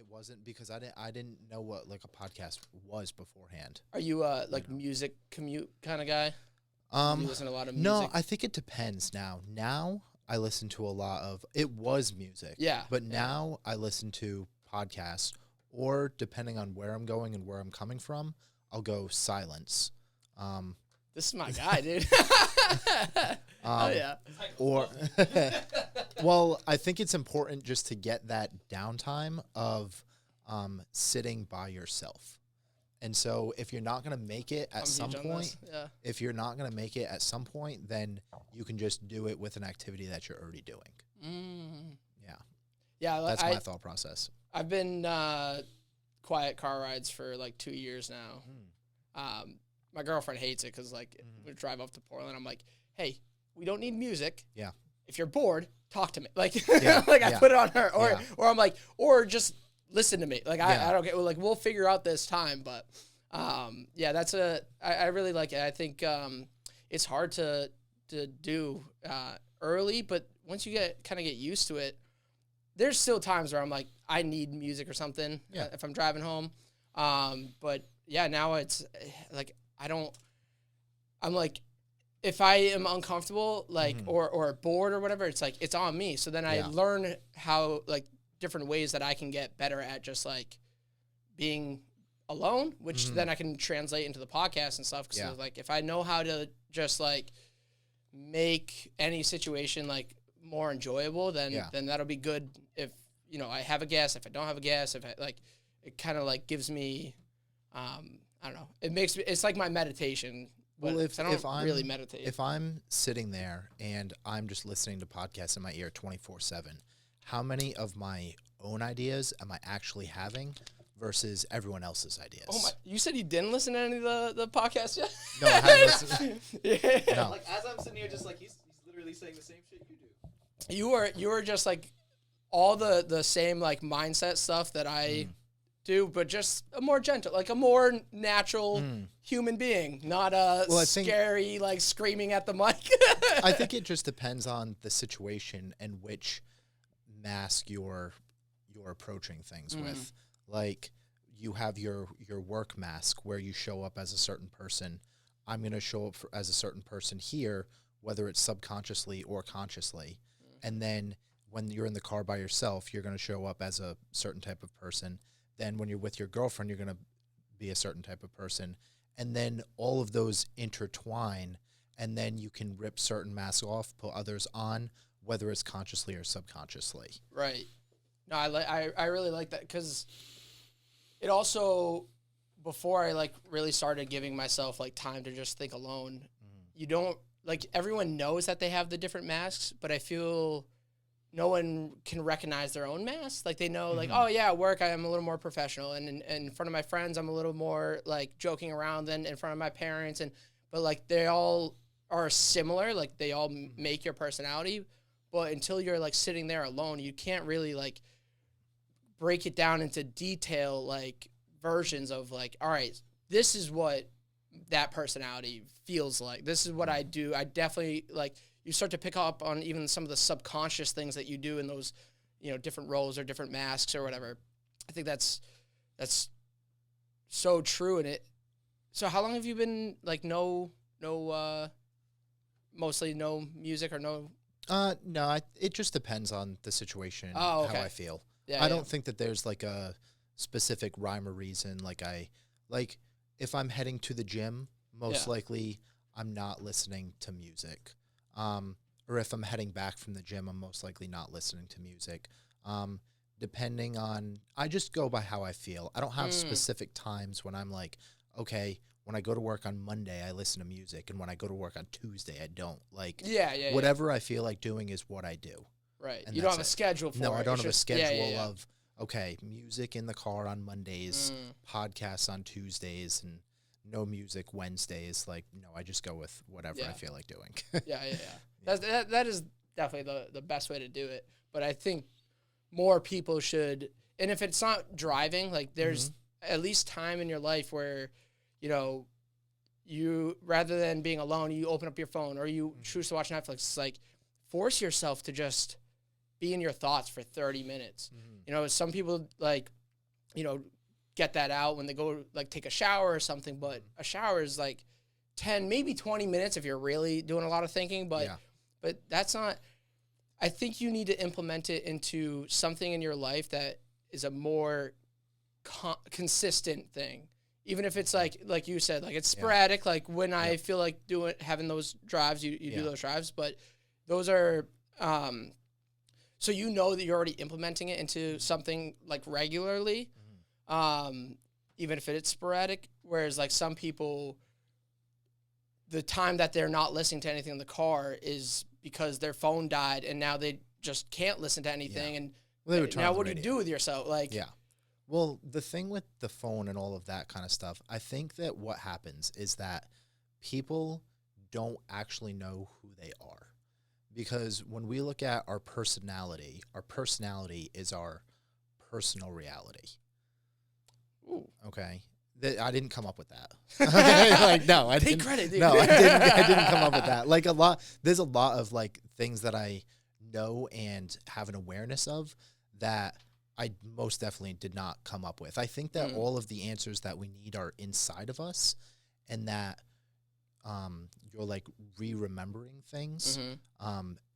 wasn't because I didn't know what like a podcast was beforehand. Are you like music commute kind of guy? Do you listen to a lot of music? No, I think it depends now. Now I listen to a lot of it was music. Yeah. But now I listen to podcasts, or depending on where I'm going and where I'm coming from, I'll go silence. This is my guy, dude. Oh yeah. Or well, I think it's important just to get that downtime of sitting by yourself. And so if you're not going to make it at some point, if you're not going to make it at some point, then you can just do it with an activity that you're already doing. Yeah. Yeah. That's my thought process. I've been quiet car rides for like 2 years now. My girlfriend hates it because like we drive up to Portland. I'm like, hey, we don't need music. Yeah. If you're bored, talk to me. Like, I put it on her, or I'm like, or just listen to me. Like, I don't get, like, we'll figure out this time. But, yeah, I really like it. I think it's hard to do early, but once you kind of get used to it, there's still times where I'm like, I need music or something if I'm driving home. But, yeah, now it's like, I'm like, if I am uncomfortable, like, or bored or whatever, it's like, it's on me. So then I learn how, like, different ways that I can get better at just like being alone, which then I can translate into the podcast and stuff. Cause like, if I know how to just like make any situation like more enjoyable, then that'll be good. If, you know, I have a guest, if I don't have a guest, if I like, it kind of like gives me, I don't know, it's like my meditation. Well, if I'm really meditate, if I'm sitting there and I'm just listening to podcasts in my ear 24/7, how many of my own ideas am I actually having versus everyone else's ideas? Oh my! You said you didn't listen to any of the podcasts yet? No, I haven't listened. No. Like as I'm sitting here, just like he's literally saying the same shit you do. You were just like all the same like mindset stuff that I do, but just a more gentle, like a more natural human being, not scary like screaming at the mic. I think it just depends on the situation and which mask you're approaching things with. Like you have your work mask where you show up as a certain person. I'm going to show up as a certain person here, whether it's subconsciously or consciously. And then when you're in the car by yourself, you're going to show up as a certain type of person. Then when you're with your girlfriend, you're going to be a certain type of person. And then all of those intertwine, and then you can rip certain masks off, put others on, whether it's consciously or subconsciously. Right. No, I really like that because it also, before I like really started giving myself like time to just think alone, you don't, like everyone knows that they have the different masks, but I feel no one can recognize their own mask. Like they know like, oh yeah, at work I'm a little more professional, and in front of my friends I'm a little more like joking around than in front of my parents, but like they all are similar, like they all make your personality. But until you're like sitting there alone, you can't really like break it down into detail, like versions of like, all right, this is what that personality feels like. This is what I do. I definitely like, you start to pick up on even some of the subconscious things that you do in those, you know, different roles or different masks or whatever. I think that's so true. And so how long have you been like mostly no music or no? No, it just depends on the situation, how I feel. Yeah, I don't think that there's like a specific rhyme or reason. Like if I'm heading to the gym, most likely I'm not listening to music. Or if I'm heading back from the gym, I'm most likely not listening to music. Depending on, I just go by how I feel. I don't have specific times when I'm like, okay, when I go to work on Monday, I listen to music, and when I go to work on Tuesday, I don't. Like, whatever I feel like doing is what I do. Right. And you don't have a schedule for it. No, I don't have a schedule of, okay, music in the car on Mondays, podcasts on Tuesdays, and no music Wednesdays. Like, no, I just go with whatever I feel like doing. That is definitely the best way to do it. But I think more people should, and if it's not driving, like there's at least time in your life where, you know, you, rather than being alone, you open up your phone or you choose to watch Netflix. It's like, force yourself to just be in your thoughts for 30 minutes. You know, some people like get that out when they go like take a shower or something. But a shower is like 10, maybe 20 minutes if you're really doing a lot of thinking. But that's not. I think you need to implement it into something in your life that is a more consistent thing. Even if it's like you said, like it's sporadic. Like when I feel like having those drives, you do those drives. But those are so that you're already implementing it into something like regularly, even if it's sporadic. Whereas like some people, the time that they're not listening to anything in the car is because their phone died, and now they just can't listen to anything. And now what do you do with yourself? Like, Well, the thing with the phone and all of that kind of stuff, I think that what happens is that people don't actually know who they are. Because when we look at our personality is our personal reality. Ooh. Okay? I didn't come up with that. Okay? No, I didn't. Take credit, dude. No, I didn't come up with that. Like there's a lot of like things that I know and have an awareness of that I most definitely did not come up with. I think that all of the answers that we need are inside of us, and that you're like remembering things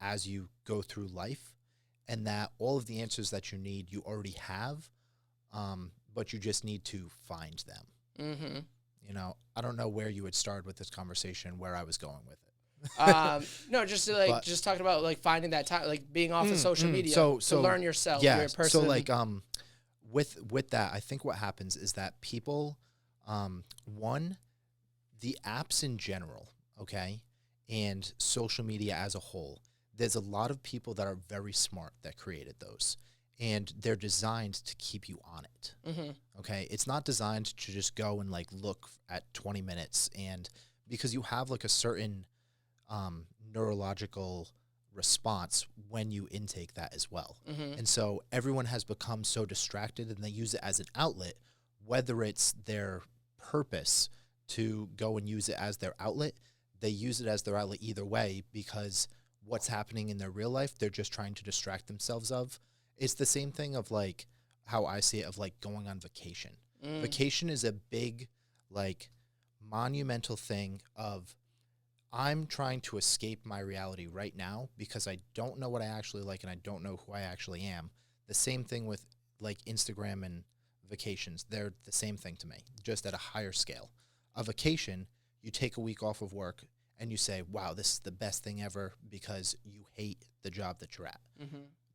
as you go through life, and that all of the answers that you need you already have, but you just need to find them. I don't know where you would start with this conversation, where I was going with it. No, just to, just talking about like finding that time, like being off of social media to learn yourself. Yeah. Your person. So like with that, I think what happens is that people, the apps in general, okay, and social media as a whole, there's a lot of people that are very smart that created those, and they're designed to keep you on it. Okay, it's not designed to just go and like look at 20 minutes, and because you have like a certain neurological response when you intake that as well. And so everyone has become so distracted, and they use it as an outlet, whether it's their purpose to go and use it as their outlet. They use it as their outlet either way, because what's happening in their real life, they're just trying to distract themselves of. It's the same thing of like how I see it, of like going on vacation. Vacation is a big, like, monumental thing of, I'm trying to escape my reality right now because I don't know what I actually like, and I don't know who I actually am. The same thing with like Instagram and vacations. They're the same thing to me, just at a higher scale. A vacation, you take a week off of work and you say, wow, this is the best thing ever, because you hate the job that you're at.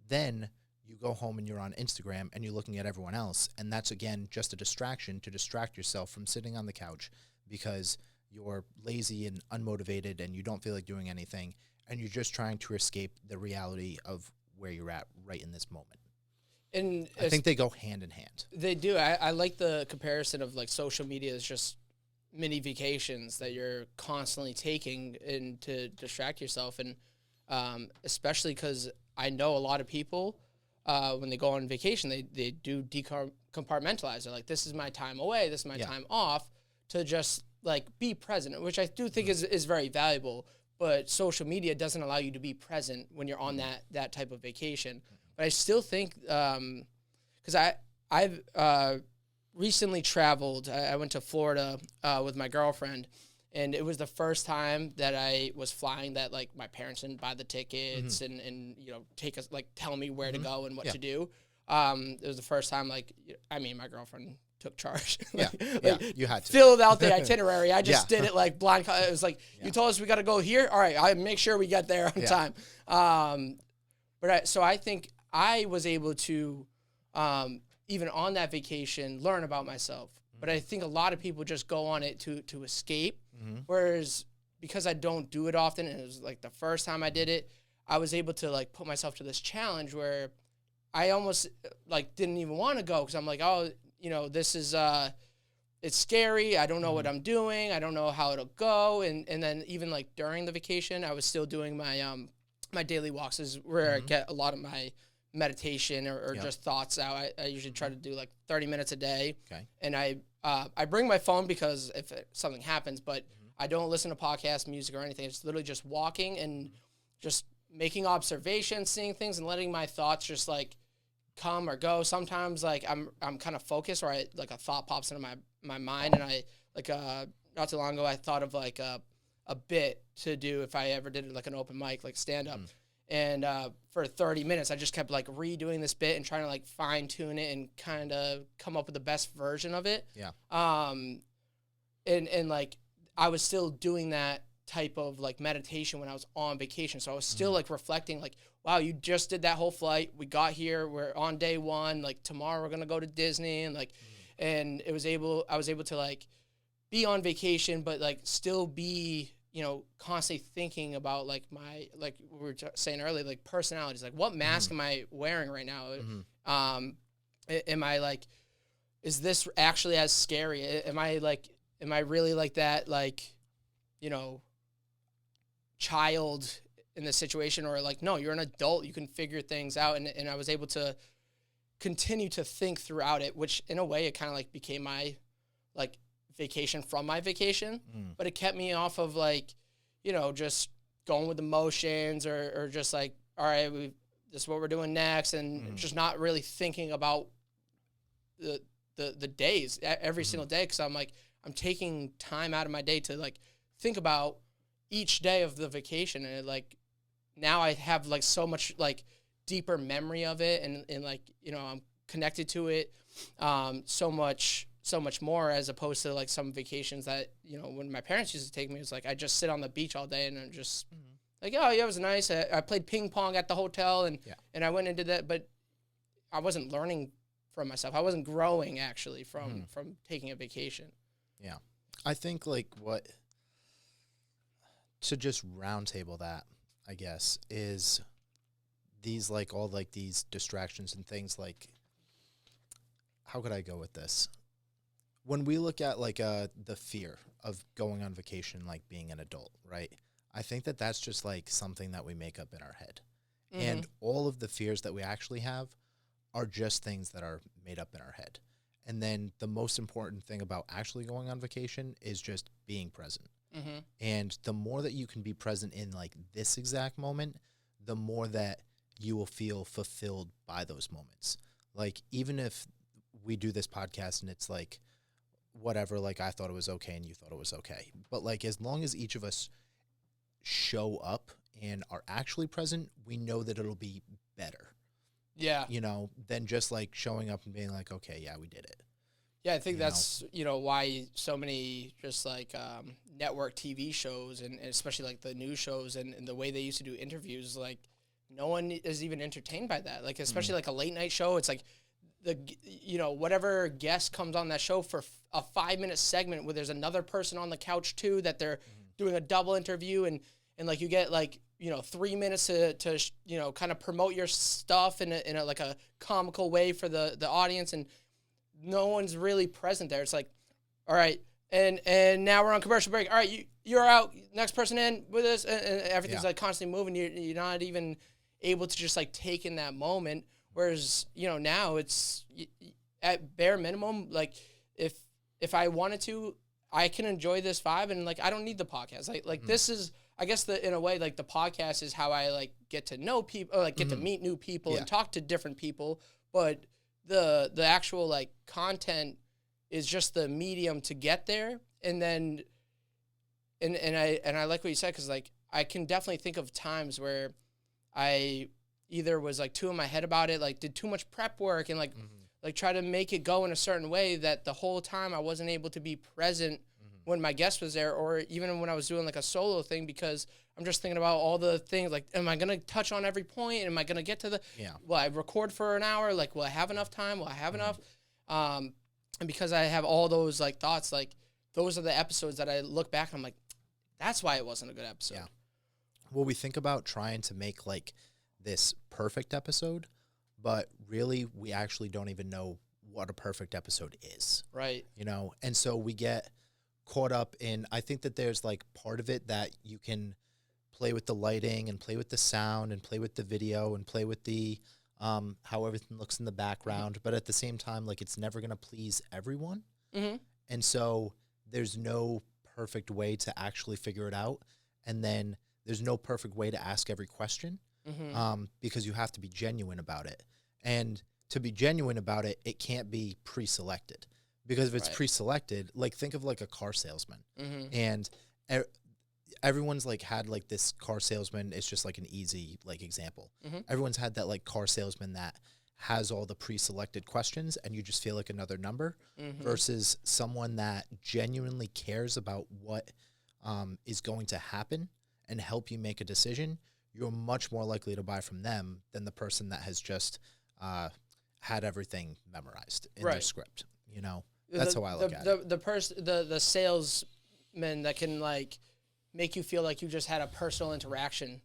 Then you go home and you're on Instagram and you're looking at everyone else, and that's, again, just a distraction to distract yourself from sitting on the couch because you're lazy and unmotivated and you don't feel like doing anything, and you're just trying to escape the reality of where you're at right in this moment. And I think they go hand in hand. They do. I like the comparison of like social media is just mini vacations that you're constantly taking in to distract yourself. And especially because I know a lot of people, when they go on vacation, they do compartmentalize. They're like, this is my time away, this is my time off, to just like be present, which I do think is very valuable. But social media doesn't allow you to be present when you're on that type of vacation. But I still think, because I've recently traveled. I went to Florida with my girlfriend, and it was the first time that I was flying that like my parents didn't buy the tickets and take us, like, tell me where to go and what to do. It was the first time, like, I mean, my girlfriend took charge. You had to filled out the itinerary. I just did it like blind. It was like, you told us we got to go here. All right, I make sure we get there on time. So I think I was able to, even on that vacation, learn about myself. But I think a lot of people just go on it to escape. Whereas because I don't do it often, and it was like the first time I did it, I was able to like put myself to this challenge where I almost like didn't even want to go, because I'm like, oh, this is it's scary. I don't know what I'm doing. I don't know how it'll go. And then even like during the vacation, I was still doing my my daily walks, is where I get a lot of my meditation or just thoughts out. I usually try to do like 30 minutes a day. Okay. And I bring my phone because if something happens, but I don't listen to podcasts, music, or anything. It's literally just walking and just making observations, seeing things, and letting my thoughts just like come or go. Sometimes like I'm kind of focused, or like a thought pops into my mind, and I like not too long ago I thought of like a bit to do if I ever did like an open mic, like stand up. And for 30 minutes, I just kept like redoing this bit and trying to like fine tune it and kind of come up with the best version of it. Yeah. And like I was still doing that type of like meditation when I was on vacation. So I was still like reflecting like, wow, you just did that whole flight. We got here. We're on day one. Like tomorrow we're going to go to Disney. And like, and I was able to like be on vacation, but like still be, you know, constantly thinking about like my, like we were saying earlier, like personalities, like what mask am I wearing right now? Am I like, is this actually as scary? Am I really like that, like, you know, child in the situation, or like, no, you're an adult, you can figure things out. And I was able to continue to think throughout it, which in a way it kind of like became my like vacation from my vacation, but it kept me off of like, you know, just going with the motions or just like, all right, this is what we're doing next. And just not really thinking about the days every single day. Cause I'm like, I'm taking time out of my day to like think about each day of the vacation. And it, like, now I have like so much like deeper memory of it. And like, you know, I'm connected to it so much more, as opposed to like some vacations that, you know, when my parents used to take me, it's like I just sit on the beach all day and I'm just like, oh yeah, it was nice. I played ping pong at the hotel and I went and did that, but I wasn't learning from myself. I wasn't growing actually from taking a vacation. Yeah. I think like what to just roundtable that, I guess, is these like all like these distractions and things. Like, how could I go with this? When we look at like the fear of going on vacation, like being an adult, right? I think that that's just like something that we make up in our head. And all of the fears that we actually have are just things that are made up in our head. And then the most important thing about actually going on vacation is just being present. And the more that you can be present in like this exact moment, the more that you will feel fulfilled by those moments. Like, even if we do this podcast and it's like, whatever, like I thought it was okay and you thought it was okay. But like, as long as each of us show up and are actually present, we know that it'll be better. Yeah. You know, than just like showing up and being like, okay, yeah, we did it. Yeah, I think that's, you know, why so many just like network TV shows and especially like the news shows and the way they used to do interviews, like no one is even entertained by that. Like, especially like a late night show, it's like you know, whatever guest comes on that show for a 5-minute segment where there's another person on the couch too, that they're doing a double interview and like you get like, you know, 3 minutes to you know, kind of promote your stuff in a like a comical way for the audience, and no one's really present there. It's like, all right, and now we're on commercial break. All right, you're out. Next person in with us, and everything's like constantly moving. You're not even able to just like take in that moment. Whereas, you know, now it's at bare minimum, like if I wanted to, I can enjoy this vibe, and like I don't need the podcast. Like this is, I guess, in a way, like the podcast is how I like get to know people, or like get to meet new people and talk to different people. But the actual like content is just the medium to get there. And then and I like what you said, because like I can definitely think of times where I either was like too in my head about it, like did too much prep work and like try to make it go in a certain way that the whole time I wasn't able to be present when my guest was there, or even when I was doing like a solo thing, because I'm just thinking about all the things, like, am I going to touch on every point? Am I going to get to will I record for an hour? Like, will I have enough time? Will I have enough? And because I have all those like thoughts, like those are the episodes that I look back and I'm like, that's why it wasn't a good episode. Yeah. Well, we think about trying to make like this perfect episode, but really we actually don't even know what a perfect episode is. Right. You know, and so we get caught up in, I think that there's like part of it that you can play with the lighting and play with the sound and play with the video and play with the how everything looks in the background, but at the same time, like, it's never going to please everyone. And so there's no perfect way to actually figure it out, and then there's no perfect way to ask every question, because you have to be genuine about it. And to be genuine about it, it can't be pre-selected, because if it's pre-selected, like think of like a car salesman, and everyone's like had like this car salesman. It's just like an easy like example. Everyone's had that like car salesman that has all the pre-selected questions, and you just feel like another number, versus someone that genuinely cares about what is going to happen and help you make a decision. You're much more likely to buy from them than the person that has just had everything memorized in their script. You know, that's how I look at it. The salesman that can like make you feel like you just had a personal interaction.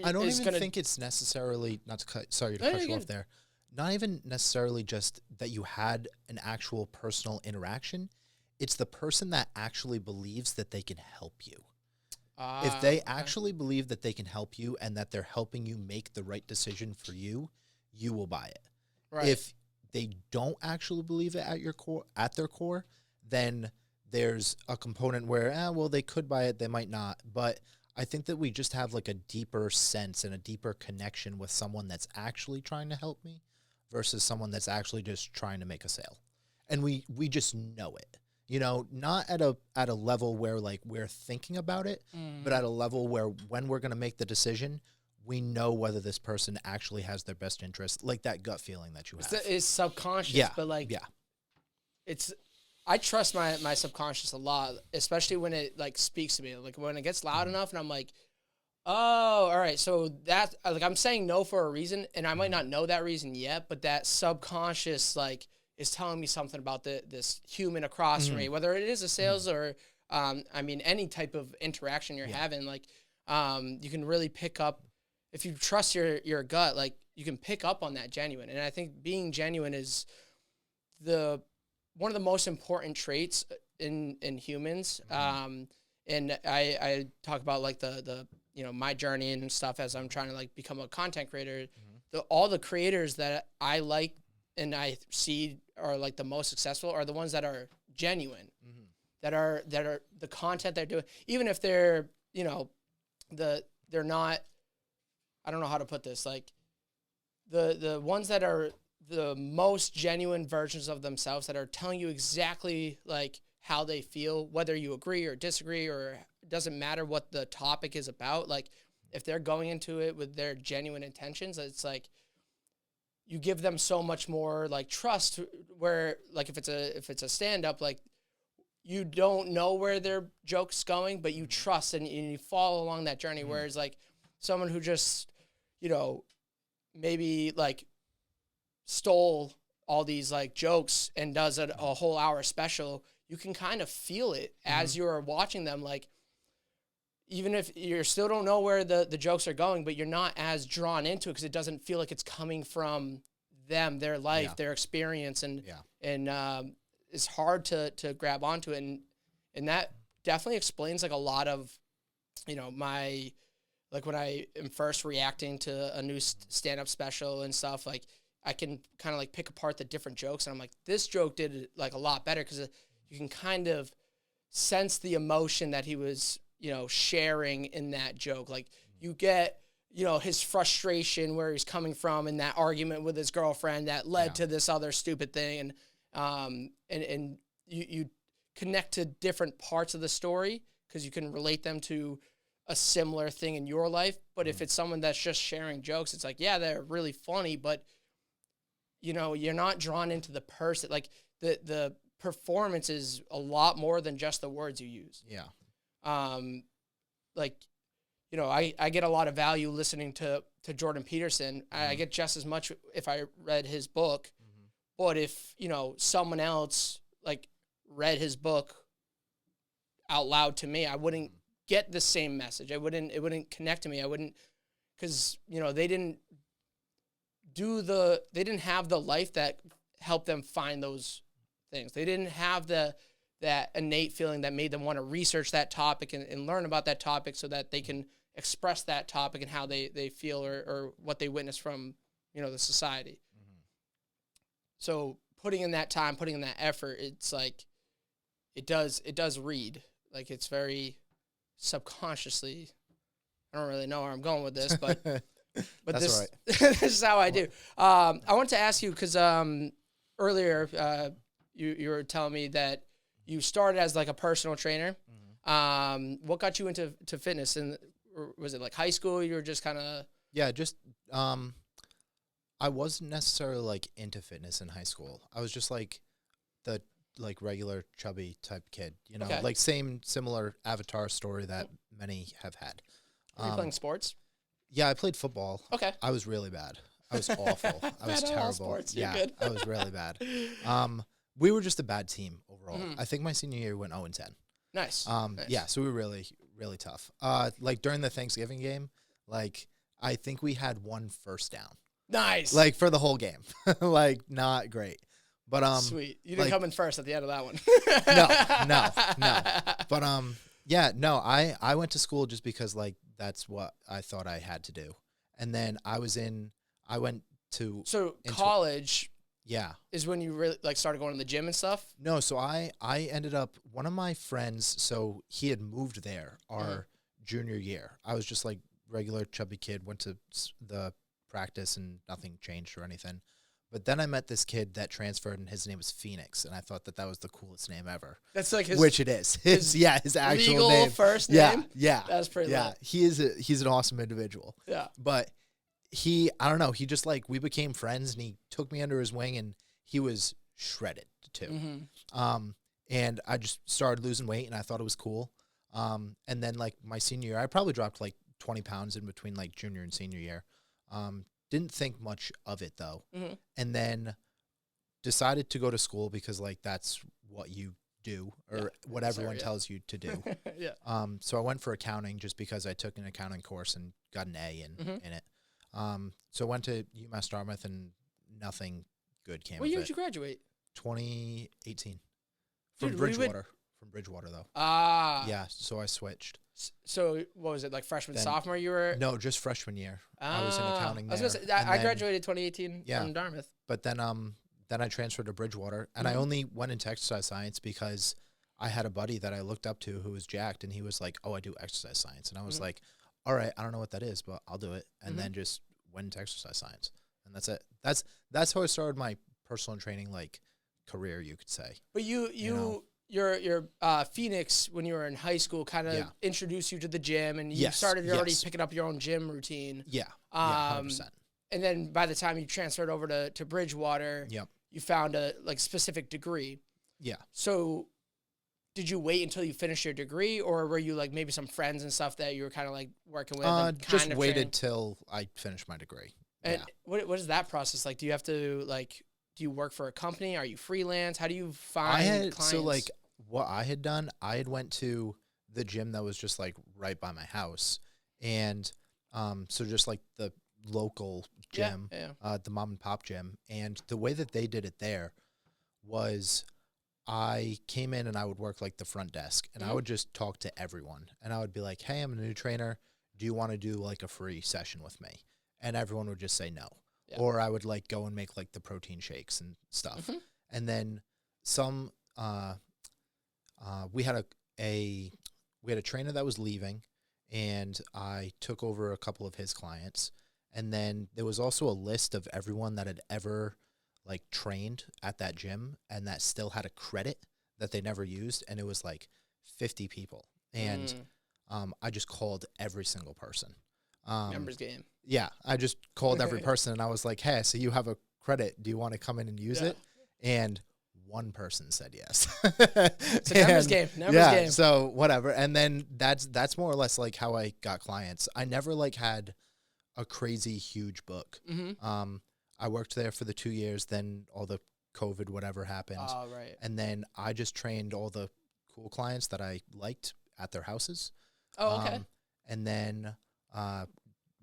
I don't even think it's necessarily, not to cut, sorry to cut you off there, not even necessarily just that you had an actual personal interaction. It's the person that actually believes that they can help you. If they actually believe that they can help you and that they're helping you make the right decision for you, you will buy it. Right. If they don't actually believe it at their core, then there's a component where, well, they could buy it, they might not. But I think that we just have like a deeper sense and a deeper connection with someone that's actually trying to help me versus someone that's actually just trying to make a sale. And we just know it. You know, not at a level where like we're thinking about it, but at a level where when we're going to make the decision, we know whether this person actually has their best interest, like that gut feeling that you have. It's subconscious, but like, I trust my subconscious a lot, especially when it like speaks to me. Like when it gets loud enough and I'm like, oh, all right. So that, like, I'm saying no for a reason, and I might not know that reason yet, but that subconscious, like, is telling me something about this human across from me, whether it is a sales or, I mean, any type of interaction you're having. Like, you can really pick up, if you trust your gut, like, you can pick up on that genuine. And I think being genuine is one of the most important traits in humans. And I talk about like the you know, my journey and stuff as I'm trying to like become a content creator. All the creators that I like and I see are like the most successful are the ones that are genuine, that are the content they're doing, even if they're, you know, they're not, I don't know how to put this, like the ones that are the most genuine versions of themselves, that are telling you exactly like how they feel, whether you agree or disagree, or it doesn't matter what the topic is about. Like if they're going into it with their genuine intentions, it's like you give them so much more like trust, where like if it's a stand-up, like you don't know where their joke's going, but you trust and you follow along that journey. Whereas like someone who just, you know, maybe like stole all these like jokes and does a whole hour special, you can kind of feel it as you're watching them. Like, even if you still don't know where the jokes are going, but you're not as drawn into it because it doesn't feel like it's coming from them, their life, their experience. And it's hard to grab onto it. And that definitely explains like a lot of, you know, my, like when I am first reacting to a new stand-up special and stuff, like I can kind of like pick apart the different jokes, and I'm like, this joke did like a lot better because you can kind of sense the emotion that he was, you know, sharing in that joke. Like you get, you know, his frustration where he's coming from in that argument with his girlfriend that led to this other stupid thing. And you connect to different parts of the story because you can relate them to a similar thing in your life. But if it's someone that's just sharing jokes, it's like, yeah, they're really funny, but you know, you're not drawn into the person. Like the performance is a lot more than just the words you use. Like, you know, I get a lot of value listening to Jordan Peterson. I get just as much if I read his book. But if, you know, someone else like read his book out loud to me, I wouldn't get the same message. It wouldn't connect to me. I wouldn't, because, you know, they didn't have the life that helped them find those things. They didn't have that innate feeling that made them want to research that topic and learn about that topic so that they can express that topic and how they feel or what they witness from, you know, the society. So putting in that time, putting in that effort, it's like, it does read. Like it's very subconsciously, I don't really know where I'm going with this, but But That's this, all right. this is how I do. I want to ask you because earlier you were telling me that you started as like a personal trainer. What got you into fitness? And was it like high school? You were just kind of just I wasn't necessarily like into fitness in high school. I was just like the like regular chubby type kid, you know, Okay. like similar avatar story that many have had. were you playing sports? Yeah, I played football. Okay. I was really bad. I was awful. I was Bad at all terrible. sports. You're Yeah, good. I was really bad. We were just a bad team overall. I think my senior year went 0-10. Nice. Nice. Yeah, so we were really, really tough. Like during the Thanksgiving game, like I think we had 1 first down, Nice. like for the whole game. Like not great, but Sweet. You didn't like- come in first at the end of that one. no. But yeah, no. I went to school just because like that's what I thought I had to do, and then I went to So college yeah. is when you really like started going to the gym and stuff. No, so I ended up, one of my friends, so he had moved there our junior year. I was just like regular chubby kid, went to the practice and nothing changed or anything. But then I met this kid that transferred and his name was Phoenix, and I thought that was the coolest name ever. That's like his Which it is. His actual legal name. first Yeah, name. yeah. That's pretty Yeah, lit. he's an awesome individual. Yeah. But I don't know, he just like, we became friends and he took me under his wing and he was shredded too. And I just started losing weight and I thought it was cool. And then like my senior year, I probably dropped like 20 pounds in between like junior and senior year. Didn't think much of it though. And then decided to go to school because like that's what you do or what everyone tells you to do. Yeah. So I went for accounting just because I took an accounting course and got an A in it. So I went to UMass Dartmouth and nothing good came What of year it. did you graduate? 2018. From Dude, were you in- Bridgewater. From Bridgewater though. Yeah, so I switched. So what was it like freshman, Then- sophomore? You were No, just freshman year. I was in accounting I was there. gonna say, and I then- graduated 2018 Yeah. from Dartmouth. But then I transferred to Bridgewater and I only went into exercise science because I had a buddy that I looked up to who was jacked and he was like, "Oh, I do exercise science." And I was like, "All right, I don't know what that is, but I'll do it." And then just went into exercise science. And that's it. That's how I started my personal training like career, you could say. But your Phoenix when you were in high school kind of Yeah. introduced you to the gym and you Yes, started already yes. picking up your own gym routine. Yeah. 100%. And then by the time you transferred over to Bridgewater, Yep. you found a like specific degree. Yeah. So did you wait until you finished your degree or were you like maybe some friends and stuff that you were kind of like working with? And Just kind of waited training? till I finished my degree. And Yeah. what is that process like? Do you have to like, do you work for a company? Are you freelance? How do you find I had clients? so like what I had done, I had went to the gym that was just like right by my house, and so just like the local gym, the mom and pop gym, and the way that they did it there was I came in and I would work like the front desk, and I would just talk to everyone, and I would be like, "Hey, I'm a new trainer. Do you want to do like a free session with me?" And everyone would just say no. Yeah. Or I would like go and make like the protein shakes and stuff. And then some we had a trainer that was leaving and I took over a couple of his clients. And then there was also a list of everyone that had ever like trained at that gym and that still had a credit that they never used, and it was like 50 people. And I just called every single person. Members game. Yeah, I just called every person and I was like, "Hey, so you have a credit. Do you want to come in and use it?" And one person said yes. It's a numbers game. Numbers game. So whatever. And then that's more or less like how I got clients. I never like had a crazy huge book. I worked there for the 2 years. Then all the COVID whatever happened. Oh, right. And then I just trained all the cool clients that I liked at their houses. Oh, okay. And then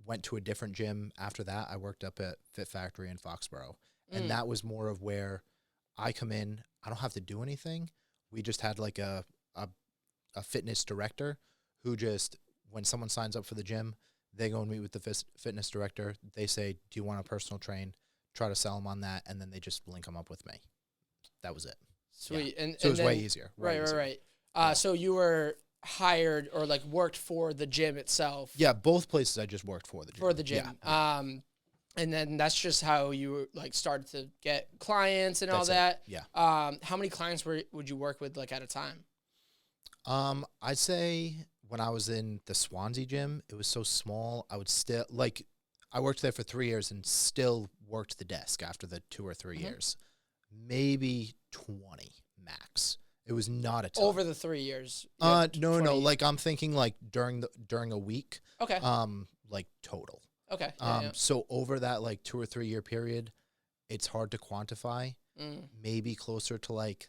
went to a different gym after that. I worked up at Fit Factory in Foxborough. And that was more of where I come in. I don't have to do anything. We just had like a fitness director who just, when someone signs up for the gym, they go and meet with the fitness director. They say, "Do you want a personal train?" Try to sell them on that. And then they just link them up with me. That was it. Sweet. Yeah. And so it was then, way easier. Right. So you were, hired or like worked for the gym itself. Yeah, both places I just worked for the gym. For the gym. Yeah. And then that's just how you like started to get clients and all that. Yeah. How many clients would you work with like at a time? I'd say when I was in the Swansea gym, it was so small. I would still I worked there for 3 years and still worked the desk after the 2 or 3 years. Maybe 20 max. It was not a ton. Over the 3 years. No. Like I'm thinking like during a week. Okay. Like total. Okay. So over that like 2 or 3 year period, it's hard to quantify. Maybe closer to like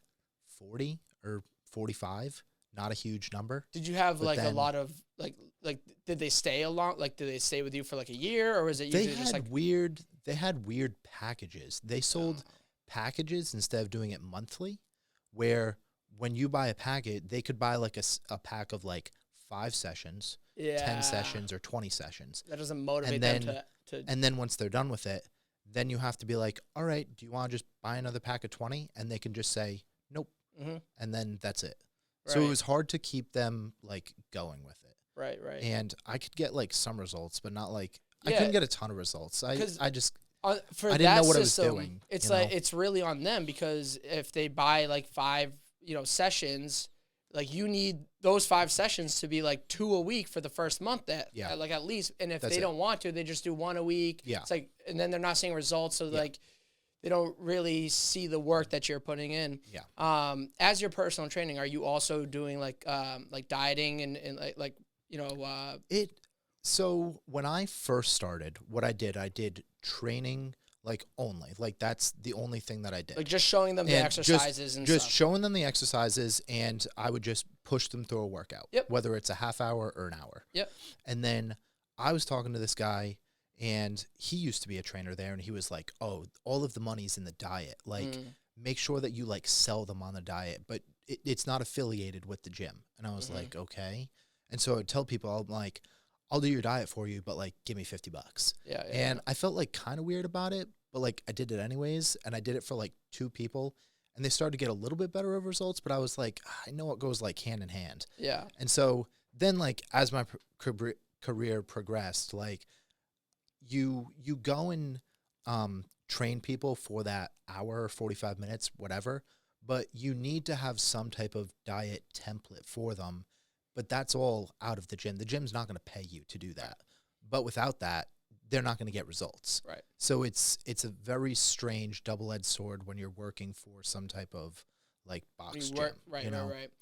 40 or 45. Not a huge number. Did you have like a lot of like did they stay a long? Like did they stay with you for like a year, or was it usually just like weird? They had weird packages. They sold packages instead of doing it monthly, where when you buy a packet, they could buy like a pack of like 5 sessions, 10 sessions, or 20 sessions. That doesn't motivate them to. And then once they're done with it, then you have to be like, all right, do you want to just buy another pack of 20? And they can just say nope, and then that's it. Right. So it was hard to keep them like going with it. Right. And I could get like some results, but not like I couldn't get a ton of results. I didn't know what I was doing. It's like it's really on them, because if they buy like 5, sessions, like you need those 5 sessions to be like 2 a week for the first month like at least. And if they don't want to, they just do 1 a week. Yeah. It's like, and then they're not seeing results. So like they don't really see the work that you're putting in. Yeah. As your personal training, are you also doing like dieting and So when I first started, what I did training like only. Like that's the only thing that I did. Like just showing them the exercises and just stuff. showing them the exercises, and I would just push them through a workout. Yep. Whether it's a half hour or an hour. Yep. And then I was talking to this guy, and he used to be a trainer there, and he was like, "Oh, all of the money's in the diet. Like make sure that you like sell them on the diet, but it's not affiliated with the gym." And I was like, "Okay." And so I would tell people, I'm like, I'll do your diet for you, but like, give me $50. Yeah. And I felt like kind of weird about it, but like I did it anyways. And I did it for like 2 people, and they started to get a little bit better of results, but I was like, I know it goes like hand in hand. Yeah. And so then like, as my career progressed, like you go and train people for that hour, 45 minutes, whatever, but you need to have some type of diet template for them. But that's all out of the gym. The gym's not going to pay you to do that. But without that, they're not going to get results. Right. So it's a very strange double-edged sword when you're working for some type of like box gym. Right.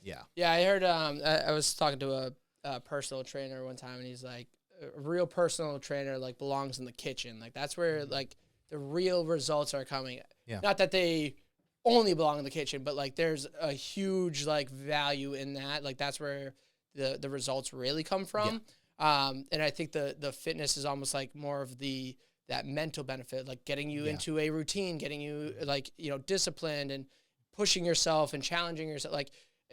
Yeah. Yeah, I heard. I was talking to a personal trainer one time, and he's like, a real personal trainer like belongs in the kitchen. Like that's where like the real results are coming. Yeah. Not that they only belong in the kitchen, but like there's a huge like value in that. Like that's where the results really come from. Yeah. And I think the fitness is almost like more of that mental benefit, like getting you into a routine, getting you like, disciplined and pushing yourself and challenging yourself. Like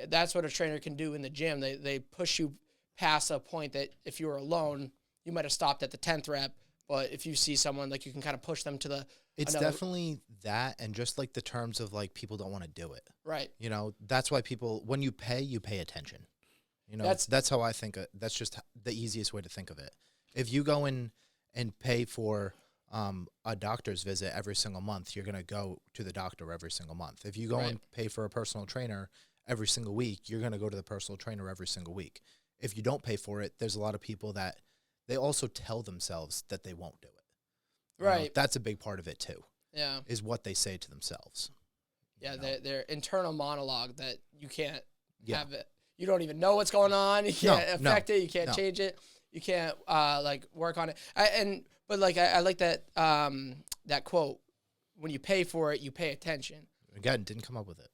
that's what a trainer can do in the gym. They push you past a point that if you were alone, you might have stopped at the 10th rep. But if you see someone, like you can kind of push them to it's definitely that, and just like the terms of like people don't want to do it. Right. That's why people, when you pay attention. That's how I think. That's just the easiest way to think of it. If you go in and pay for a doctor's visit every single month, you're going to go to the doctor every single month. If you go and pay for a personal trainer every single week, you're going to go to the personal trainer every single week. If you don't pay for it, there's a lot of people that they also tell themselves that they won't do it. Right. That's a big part of it too. Yeah. Is what they say to themselves. Yeah, their internal monologue that you can't have it. You don't even know what's going on. You can't affect it. You can't change it. You can't like work on it. But I like that that quote. When you pay for it, you pay attention. Again, didn't come up with it.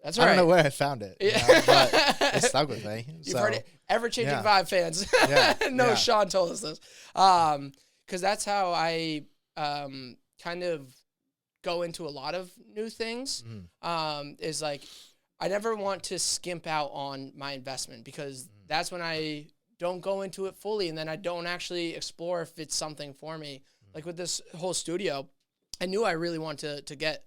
That's right. I don't know where I found it. But it stuck with me. You've heard it. Ever-changing ViBE fans. Shawn told us this. Because that's how I kind of go into a lot of new things. Is like, I never want to skimp out on my investment, because that's when I don't go into it fully, and then I don't actually explore if it's something for me. Like with this whole studio, I knew I really wanted to get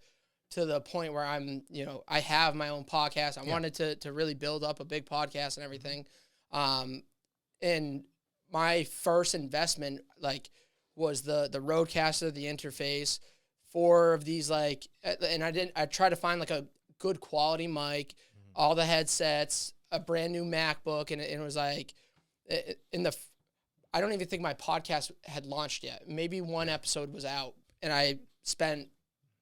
to the point where I'm, I have my own podcast. I wanted to really build up a big podcast and everything. And my first investment like was the Rodecaster, the interface, 4 of these like, and I tried to find like a good quality mic, all the headsets, a brand new MacBook, and it was like I don't even think my podcast had launched yet. Maybe 1 episode was out, and I spent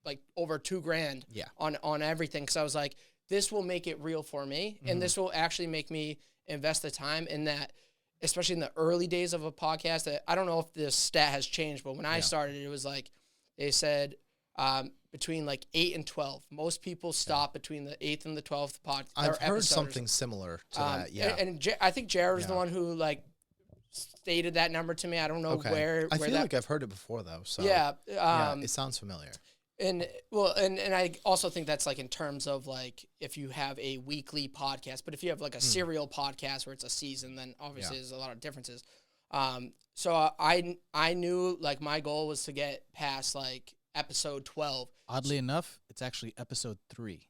like over $2,000 on everything, because I was like, this will make it real for me, and this will actually make me invest the time in that, especially in the early days of a podcast. That I don't know if this stat has changed, but when I started, it was like they said between like 8 and 12. Most people stop between the 8th and the 12th podcast. I've heard something similar to that. Yeah, and I think Jared was the one who like stated that number to me. I don't know where. I feel like I've heard it before though. So it sounds familiar. And well, and I also think that's like in terms of like if you have a weekly podcast, but if you have like a serial podcast where it's a season, then obviously there's a lot of differences. So I knew like my goal was to get past like episode 12. Oddly enough, it's actually episode 3.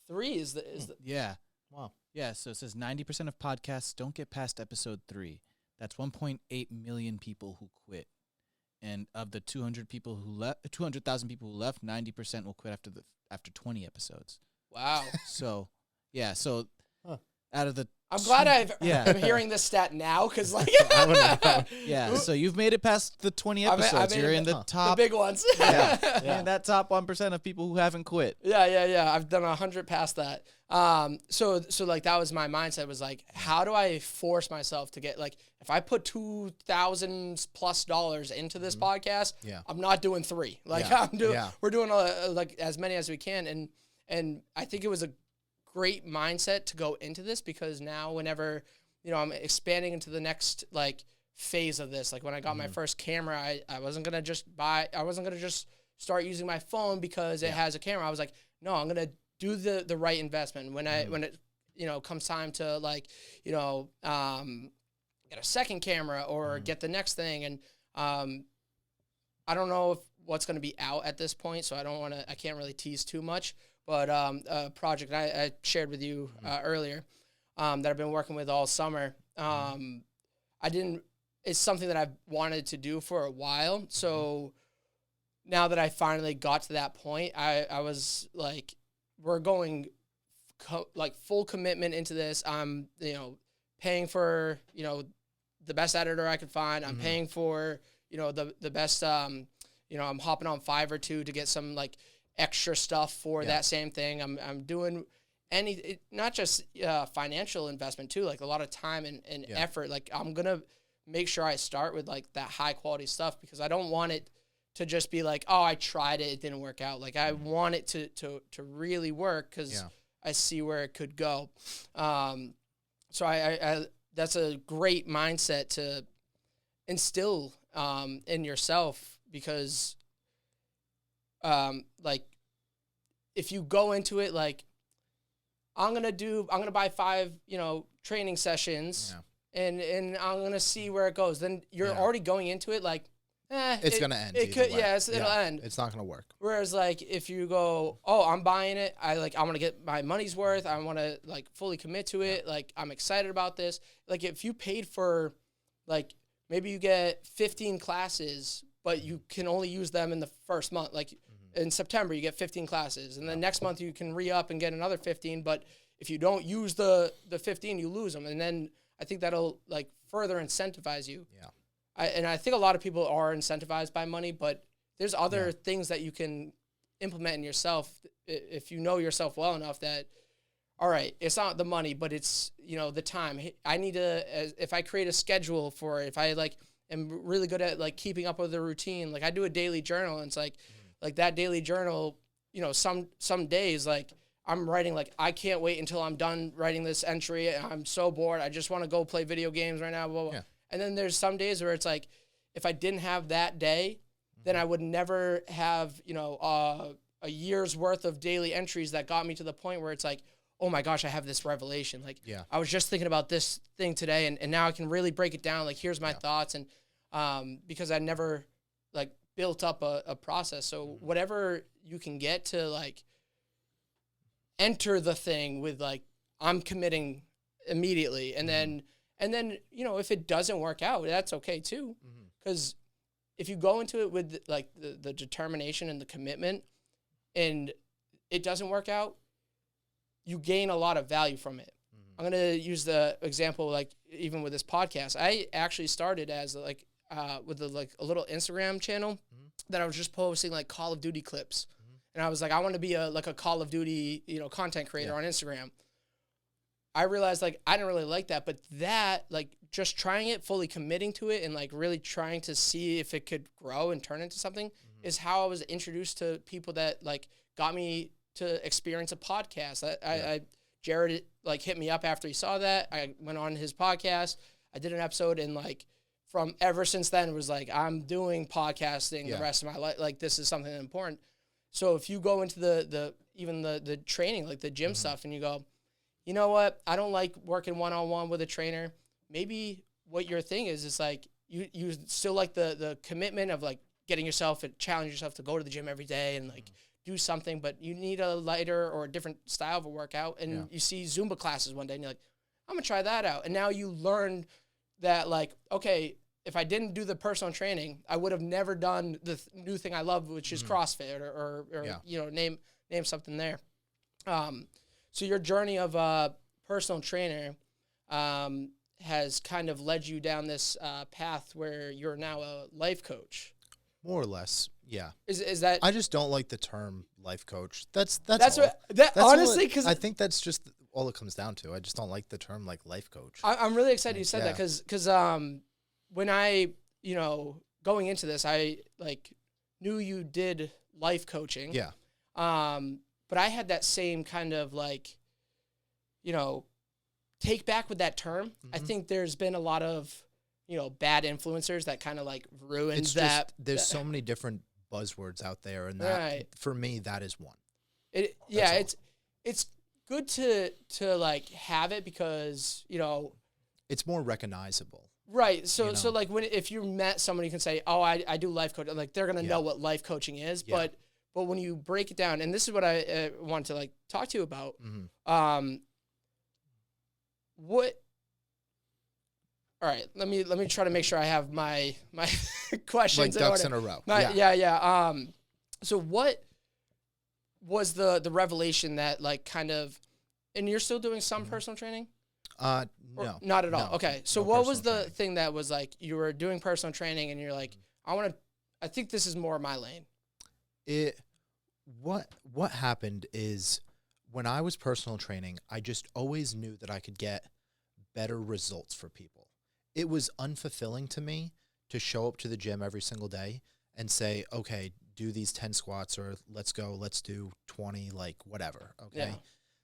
3 is the yeah. Wow. Yeah, so it says 90% of podcasts don't get past episode 3. That's 1.8 million people who quit. And of the 200,000 people who left, 90% will quit after 20 episodes. Wow. So, yeah, out of the I'm glad I'm hearing this stat now, because like yeah, so you've made it past the 20 episodes. You're in the top, the big ones. And that top 1% of people who haven't quit. Yeah. I've done 100 past that. So like that was my mindset, was like, how do I force myself to get, like, if I put $2,000+ into this podcast, I'm not doing 3. Like we're doing like as many as we can, and I think it was a great mindset to go into this, because now whenever, I'm expanding into the next like phase of this, like when I got my first camera, I wasn't going to just start using my phone because it has a camera. I was like, no, I'm going to do the right investment when it comes time to like, get a second camera or get the next thing. And I don't know what's going to be out at this point, so I can't really tease too much. But a project I shared with you earlier that I've been working with all summer. It's something that I've wanted to do for a while. So now that I finally got to that point, I was like, we're going like full commitment into this. I'm paying for the best editor I could find. I'm paying for the best. I'm hopping on Fiverr to get some like extra stuff for that same thing. I'm doing not just financial investment too, like a lot of time and effort. Like I'm going to make sure I start with like that high quality stuff, because I don't want it to just be like, oh, I tried it, it didn't work out. Like I want it to really work, because I see where it could go. So I that's a great mindset to instill in yourself, because like if you go into it like, I'm gonna buy 5 training sessions and I'm gonna see where it goes, then you're already going into it like, it's gonna end. It'll end. It's not gonna work. Whereas like if you go, oh, I'm buying it, I want to get my money's worth, I want to like fully commit to it, like I'm excited about this. Like if you paid for, like maybe you get 15 classes, but you can only use them in the first month. Like in September you get 15 classes, and then next month you can re-up and get another 15. But if you don't use the 15, you lose them, and then I think that'll like further incentivize you. Yeah. I think a lot of people are incentivized by money, but there's other things that you can implement in yourself if you know yourself well enough that, all right, it's not the money, but it's, the time. I need to, if I create a schedule for it, if I like am really good at like keeping up with the routine, like I do a daily journal, and it's like that daily journal, some days like I'm writing like, I can't wait until I'm done writing this entry. I'm so bored. I just want to go play video games right now, blah, blah. Yeah. And then there's some days where it's like, if I didn't have that day, then I would never have, a year's worth of daily entries that got me to the point where it's like, oh my gosh, I have this revelation. Like, I was just thinking about this thing today, and now I can really break it down. Like, here's my thoughts. And because I never like built up a process. So whatever you can get to like enter the thing with like, I'm committing immediately. And then And then, you know, if it doesn't work out, that's okay too. Because if you go into it with like the determination and the commitment and it doesn't work out, you gain a lot of value from it. I'm going to use the example, like even with this podcast, I actually started as like, with a little Instagram channel that I was just posting like Call of Duty clips. And I was like, I want to be a Call of Duty, you know, content creator on Instagram. I realized like I didn't really like that, but that like just trying it, fully committing to it, and like really trying to see if it could grow and turn into something is how I was introduced to people that like got me to experience a podcast. Jared like hit me up after he saw that. I went on his podcast. I did an episode, and like from ever since then it was like I'm doing podcasting the rest of my life. Like this is something important. So if you go into the training, like the gym stuff, and you go, you know what, I don't like working one-on-one with a trainer. Maybe what your thing is like you still like the commitment of like getting yourself and challenge yourself to go to the gym every day and like do something, but you need a lighter or a different style of a workout. And you see Zumba classes one day and you're like, I'm gonna try that out. And now you learn that like, okay, if I didn't do the personal training, I would have never done the new thing I love, which is CrossFit or you know, name something there. So your journey of a personal trainer has kind of led you down this path where you're now a life coach. More or less, yeah. Is that? I just don't like the term life coach. That's all. That's honestly, because I think that's just all it comes down to. I just don't like the term like life coach. I'm really excited you said that because when I, you know, going into this, I like knew you did life coaching. Yeah. But I had that same kind of like, you know, take back with that term. I think there's been a lot of, you know, bad influencers that kind of like ruined that. There's so many different buzzwords out there, and that for me, that is one. It's good to like have it because, you know, it's more recognizable. Right. So so like if you met someone, you can say, oh, I do life coaching. Like they're gonna know what life coaching is, but when you break it down, and this is what I want to like talk to you about, what? All right, let me try to make sure I have my questions like ducks in a row. So what was the revelation that like kind of, and you're still doing some personal training? No, not at all. No, okay, so what was the thing that was like you were doing personal training and you're like, I think this is more my lane. What happened is when I was personal training, I just always knew that I could get better results for people. It was unfulfilling to me to show up to the gym every single day and say, okay, do these 10 squats, or let's do 20, like whatever. Okay. Yeah.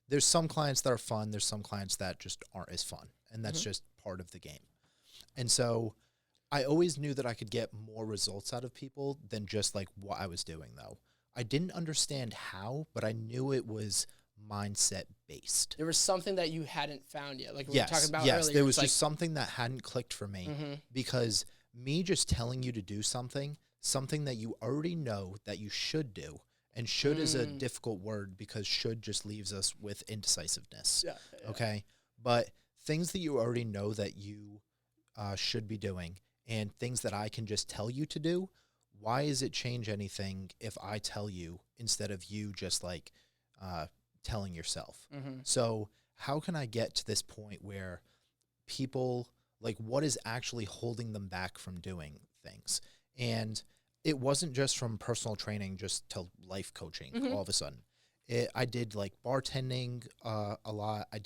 There's some clients that are fun. There's some clients that just aren't as fun, and that's just part of the game. And so I always knew that I could get more results out of people than just like what I was doing though. I didn't understand how, but I knew it was mindset based. There was something that you hadn't found yet. Like we were talking about earlier. Yes, there was just something that hadn't clicked for me because me just telling you to do something that you already know that you should do, and should is a difficult word because should just leaves us with indecisiveness. Yeah. Okay. But things that you already know that you should be doing, and things that I can just tell you to do, why does it change anything if I tell you instead of you just like telling yourself? So how can I get to this point where people, like, what is actually holding them back from doing things? And it wasn't just from personal training just to life coaching all of a sudden. I did like bartending a lot. I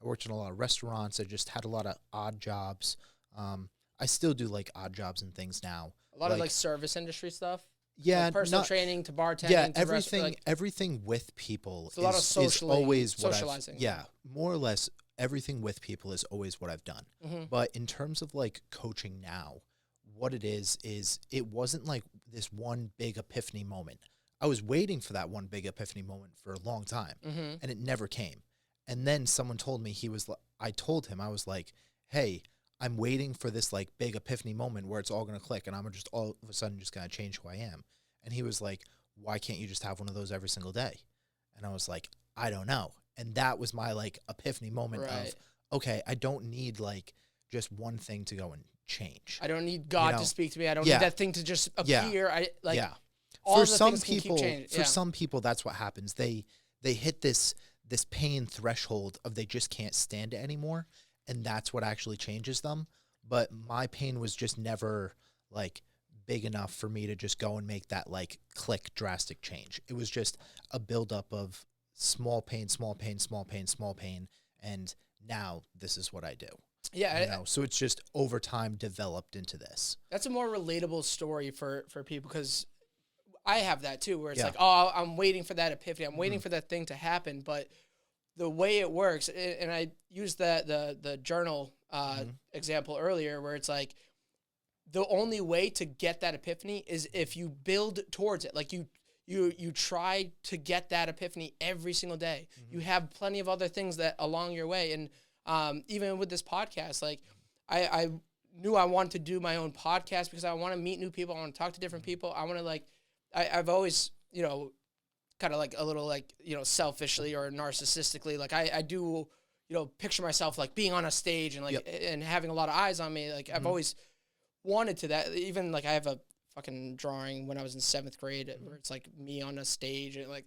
worked in a lot of restaurants. I just had a lot of odd jobs. I still do like odd jobs and things now. A lot of like service industry stuff. Yeah, like personal training to bartending. Yeah, to everything with people it's a lot of is always socializing. More or less everything with people is always what I've done. But in terms of like coaching now, what it is it wasn't like this one big epiphany moment. I was waiting for that one big epiphany moment for a long time, and it never came. And then someone told me, I told him, I was like, hey, I'm waiting for this like big epiphany moment where it's all going to click and I'm just all of a sudden just going to change who I am. And he was like, why can't you just have one of those every single day? And I was like, I don't know. And that was my like epiphany moment of, okay, I don't need like just one thing to go and change. I don't need God to speak to me. I don't Yeah. need that thing to just appear. All For of the some things can keep people, changing. for some people, that's what happens. They hit this pain threshold of they just can't stand it anymore, and that's what actually changes them. But my pain was just never like big enough for me to just go and make that like click drastic change. It was just a buildup of small pain, small pain, small pain, small pain, and now this is what I do. Yeah, so it's just over time developed into this. That's a more relatable story for people, because I have that too, where it's Yeah. like, oh, I'm waiting for that epiphany. I'm waiting for that thing to happen. But the way it works, and I used the journal example earlier, where it's like the only way to get that epiphany is if you build towards it. Like you try to get that epiphany every single day. You have plenty of other things that along your way. And even with this podcast, like I knew I wanted to do my own podcast because I want to meet new people. I want to talk to different people. I want to I've always, kind of like a little selfishly or narcissistically, like I do, picture myself like being on a stage and and having a lot of eyes on me. Like I've always wanted to that. Even like I have a fucking drawing when I was in 7th grade where it's like me on a stage and like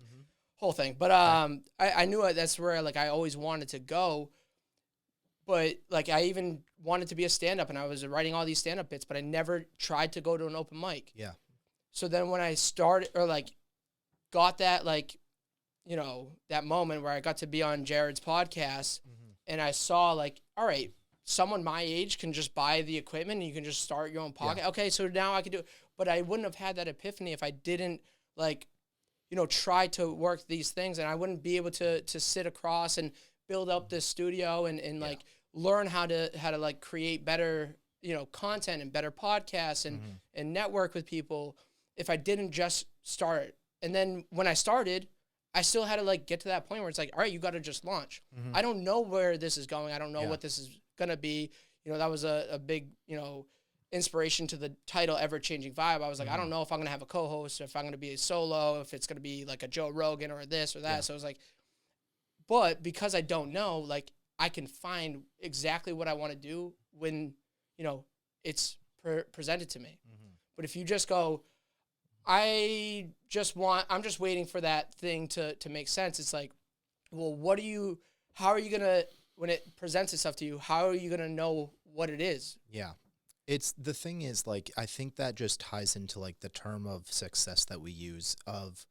whole thing. But I knew that's where like I always wanted to go. But like I even wanted to be a stand-up, and I was writing all these stand-up bits, but I never tried to go to an open mic. Yeah. So then when I started, or like got that, like, that moment where I got to be on Jared's podcast and I saw like, all right, someone my age can just buy the equipment and you can just start your own podcast. Yeah. Okay. So now I can do it. But I wouldn't have had that epiphany if I didn't try to work these things, and I wouldn't be able to sit across and build up this studio and like learn how to like create better, content and better podcasts and network with people if I didn't just start. And then when I started, I still had to like get to that point where it's like, all right, you got to just launch. I don't know where this is going. I don't know what this is going to be. That was a big, inspiration to the title, Ever Changing Vibe. I was like, I don't know if I'm going to have a co-host, if I'm going to be a solo, if it's going to be like a Joe Rogan or this or that. Yeah. So I was like, but because I don't know, like I can find exactly what I want to do when, it's presented to me. But if you just go, I'm just waiting for that thing to make sense. It's like, well, how are you going to, when it presents itself to you, how are you going to know what it is? Yeah. The thing is, like, I think that just ties into like the term of success that we use of,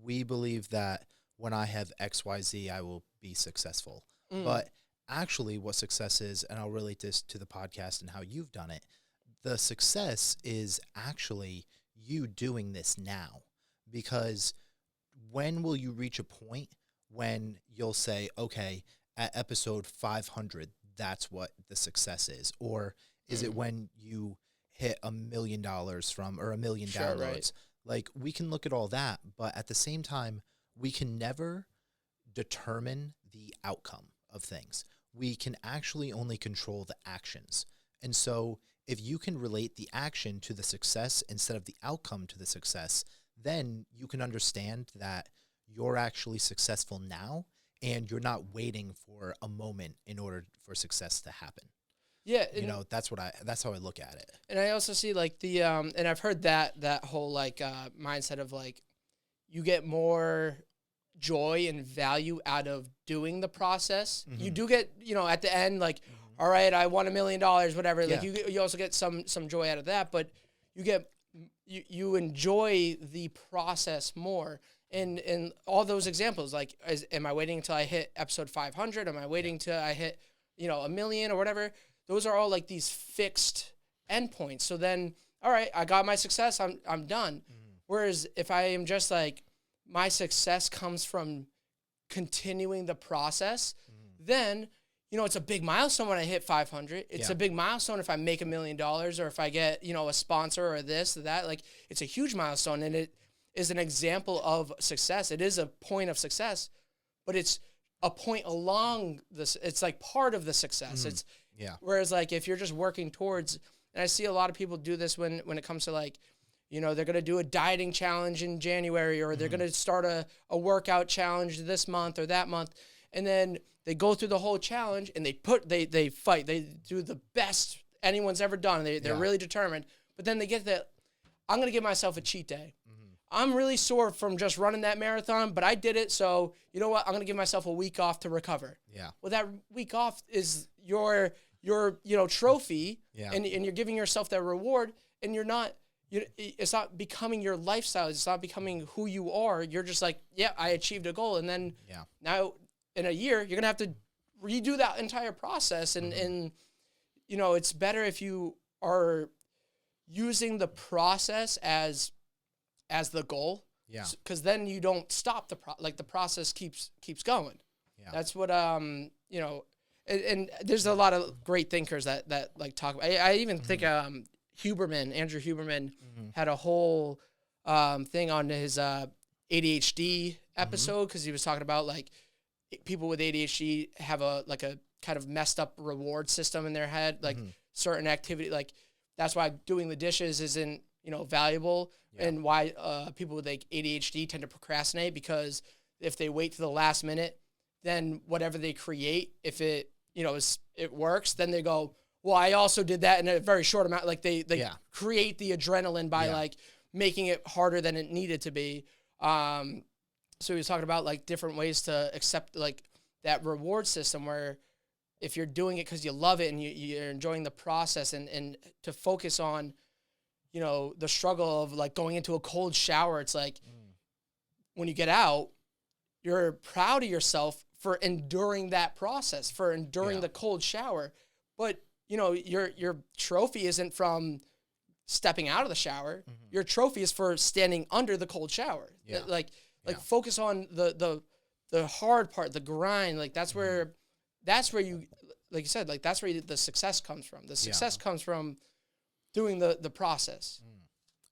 we believe that when I have XYZ, I will be successful. But actually what success is, and I'll relate this to the podcast and how you've done it, the success is actually you doing this now. Because when will you reach a point when you'll say, okay, at episode 500, that's what the success is? Or is it when you hit $1 million from, or 1 million downloads? Right. Like, we can look at all that, but at the same time, we can never determine the outcome of things. We can actually only control the actions. And so if you can relate the action to the success instead of the outcome to the success, then you can understand that you're actually successful now and you're not waiting for a moment in order for success to happen. Yeah. That's how I look at it. And I also see like the, and I've heard that whole like mindset of like, you get more joy and value out of doing the process. You do get, at the end, like, all right, I won $1 million, whatever. Yeah. Like you also get some joy out of that, but you enjoy the process more. And all those examples, like, am I waiting until I hit episode 500? Am I waiting till I hit, 1 million or whatever? Those are all like these fixed endpoints. So then, all right, I got my success. I'm done. Whereas if I am just like, my success comes from continuing the process, then, it's a big milestone when I hit 500. It's a big milestone if I make $1 million or if I get, a sponsor or this or that. Like, it's a huge milestone, and it is an example of success. It is a point of success, but it's a point along this. It's like part of the success. Whereas like if you're just working towards, and I see a lot of people do this when it comes to like, they're going to do a dieting challenge in January, or they're going to start a workout challenge this month or that month. and then they go through the whole challenge and they fight. They do the best anyone's ever done. They're really determined. But then they get that, I'm going to give myself a cheat day. I'm really sore from just running that marathon, but I did it. So you know what? I'm going to give myself a week off to recover. Yeah. Well, that week off is your trophy, and you're giving yourself that reward, and it's not becoming your lifestyle. It's not becoming who you are. You're just like, yeah, I achieved a goal. And then now in a year, you're going to have to redo that entire process. And it's better if you are using the process as the goal. Yeah. Because then you don't stop the process keeps going. Yeah. That's what, and there's a lot of great thinkers that like talk about, I even think, Andrew Huberman had a whole thing on his ADHD episode, because he was talking about like people with ADHD have a kind of messed up reward system in their head, like certain activity, like that's why doing the dishes isn't valuable, and why people with like ADHD tend to procrastinate, because if they wait to the last minute, then whatever they create, if it it works, then they go, well, I also did that in a very short amount. Like they create the adrenaline by like making it harder than it needed to be. So he was talking about like different ways to accept like that reward system, where if you're doing it because you love it and you're enjoying the process, and to focus on, the struggle of like going into a cold shower. It's like when you get out, you're proud of yourself for enduring that process, for enduring the cold shower. But your trophy isn't from stepping out of the shower. Your trophy is for standing under the cold shower. Yeah. Like focus on the hard part, the grind. Like that's where you, like you said, like that's where the success comes from. The success comes from doing the process.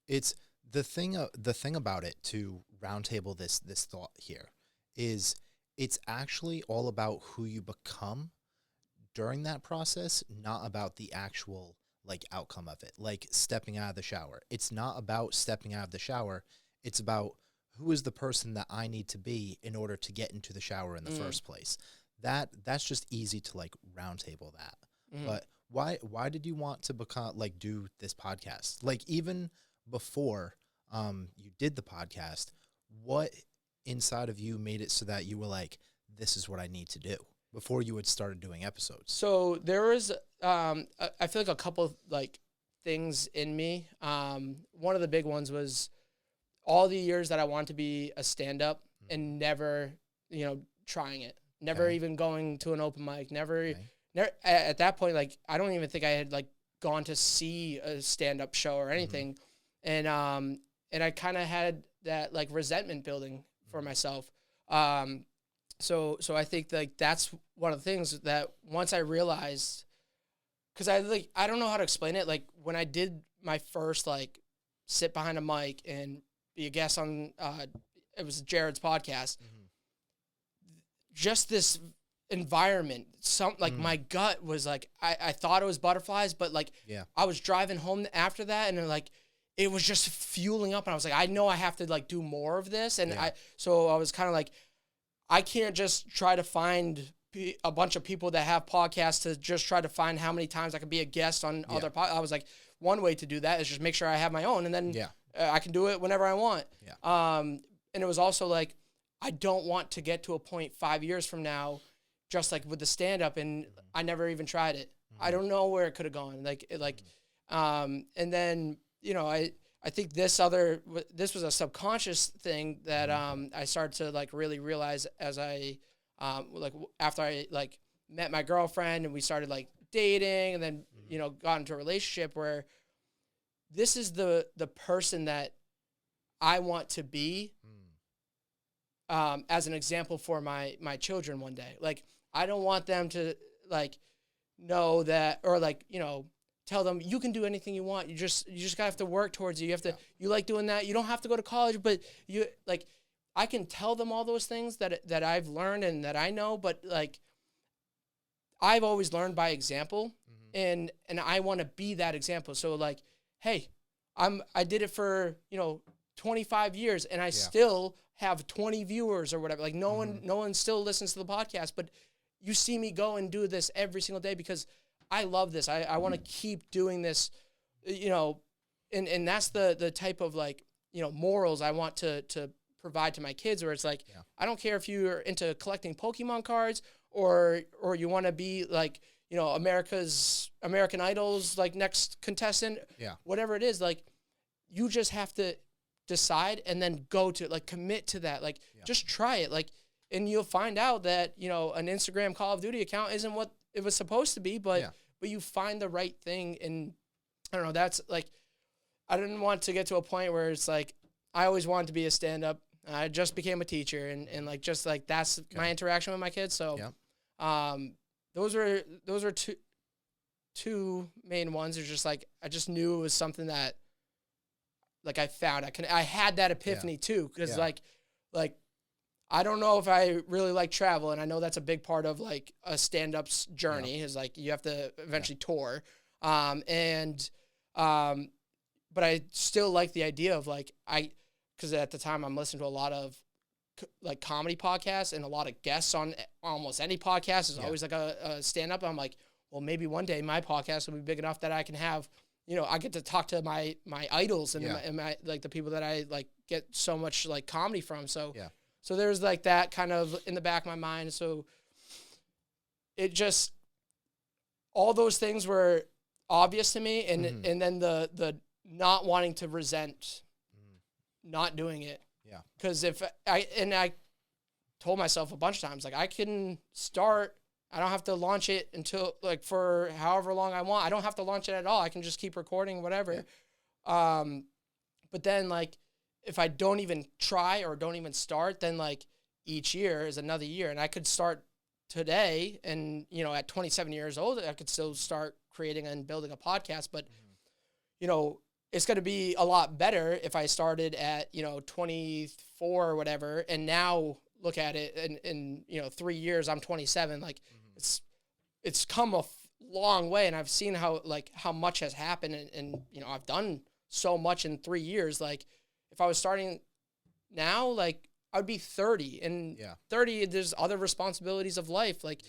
It's the thing about it, to roundtable this thought here, is it's actually all about who you become during that process, not about the actual like outcome of it. Like stepping out of the shower, it's not about stepping out of the shower. It's about who is the person that I need to be in order to get into the shower in the first place. That's just easy to like roundtable that. But why did you want to do this podcast? Like even before you did the podcast, what inside of you made it so that you were like, this is what I need to do, before you had started doing episodes? So there was, I feel like a couple like things in me. One of the big ones was all the years that I wanted to be a stand-up and never, trying it, never even going to an open mic, never at that point, like, I don't even think I had like gone to see a stand-up show or anything. And I kind of had that like resentment building for myself. So I think like that's one of the things that once I realized, because I don't know how to explain it. Like when I did my first like sit behind a mic and be a guest on it was Jared's podcast, just this environment, my gut was like, I thought it was butterflies, but like I was driving home after that, and like it was just fueling up, and I was like, I know I have to like do more of this. And so I was kind of like, I can't just try to find a bunch of people that have podcasts to just try to find how many times I could be a guest on other podcasts. I was like, one way to do that is just make sure I have my own, and then I can do it whenever I want. And it was also like, I don't want to get to a point 5 years from now, just like with the stand-up, and I never even tried it. I don't know where it could have gone. And then, I think this was a subconscious thing that I started to like really realize as I after I like met my girlfriend and we started like dating, and then got into a relationship, where this is the person that I want to be as an example for my children one day. Like I don't want them to like know that, or like tell them you can do anything you want. You just gotta have to work towards it. You have to, you like doing that. You don't have to go to college, but you like, I can tell them all those things that I've learned and that I know, but like, I've always learned by example, and I want to be that example. So like, hey, I did it for, 25 years, and I still have 20 viewers or whatever. Like no one still listens to the podcast, but you see me go and do this every single day because I love this. I want to keep doing this, you know, and that's the type of like, you know, morals I want to provide to my kids, where it's like, I don't care if you're into collecting Pokemon cards or you want to be like, you know, American Idol's like next contestant, whatever it is, like you just have to decide and then go to like commit to that. Like just try it. Like, and you'll find out that, you know, an Instagram Call of Duty account isn't what it was supposed to be, but you find the right thing. And I don't know, that's like, I didn't want to get to a point where it's like, I always wanted to be a stand-up. I just became a teacher and like, just like, that's my interaction with my kids. So, those are two main ones. Are just like, I just knew it was something that like I found, I had that epiphany too. Cause like, I don't know if I really like travel, and I know that's a big part of like a stand-up's journey is like you have to eventually tour. But I still like the idea of like, because at the time I'm listening to a lot of like comedy podcasts and a lot of guests on almost any podcast is always like a stand-up. I'm like, well, maybe one day my podcast will be big enough that I can have, you know, I get to talk to my idols and my like the people that I like get so much like comedy from. So so there's like that kind of in the back of my mind. So it just, all those things were obvious to me. And and then the not wanting to resent not doing it. Yeah. Because if I told myself a bunch of times, like I can start, I don't have to launch it until like for however long I want. I don't have to launch it at all. I can just keep recording, whatever. But then like, if I don't even try or don't even start, then like each year is another year. And I could start today and, you know, at 27 years old, I could still start creating and building a podcast. But, you know, it's going to be a lot better if I started at, you know, 24 or whatever. And now look at it in you know, 3 years, I'm 27. Like it's come a long way. And I've seen how much has happened. And, you know, I've done so much in 3 years. Like, if I was starting now, like I would be 30 and 30, there's other responsibilities of life. Like,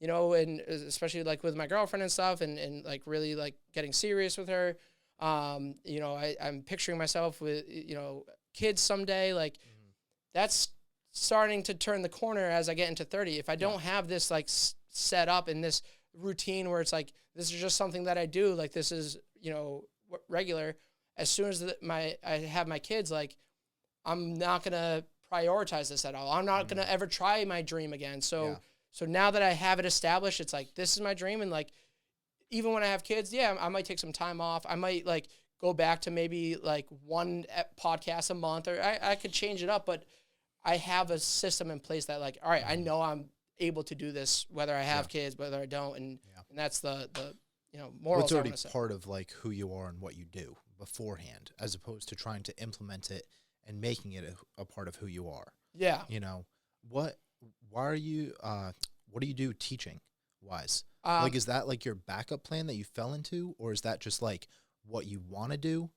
you know, and especially like with my girlfriend and stuff and like really like getting serious with her. You know, I'm picturing myself with, you know, kids someday, like that's starting to turn the corner as I get into 30. If I don't have this like set up in this routine where it's like, this is just something that I do, like this is, you know, regular. As soon as I have my kids, like, I'm not going to prioritize this at all. I'm not going to ever try my dream again. So now that I have it established, it's like, this is my dream. And like, even when I have kids, I might take some time off. I might like go back to maybe like one podcast a month, or I could change it up, but I have a system in place that like, all right, I know I'm able to do this, whether I have kids, whether I don't. And that's the you know, morals. It's already part of like who you are and what you do beforehand, as opposed to trying to implement it and making it a part of who you are. Yeah. You know, what do you do teaching wise? Like, is that like your backup plan that you fell into, or is that just like what you want to do?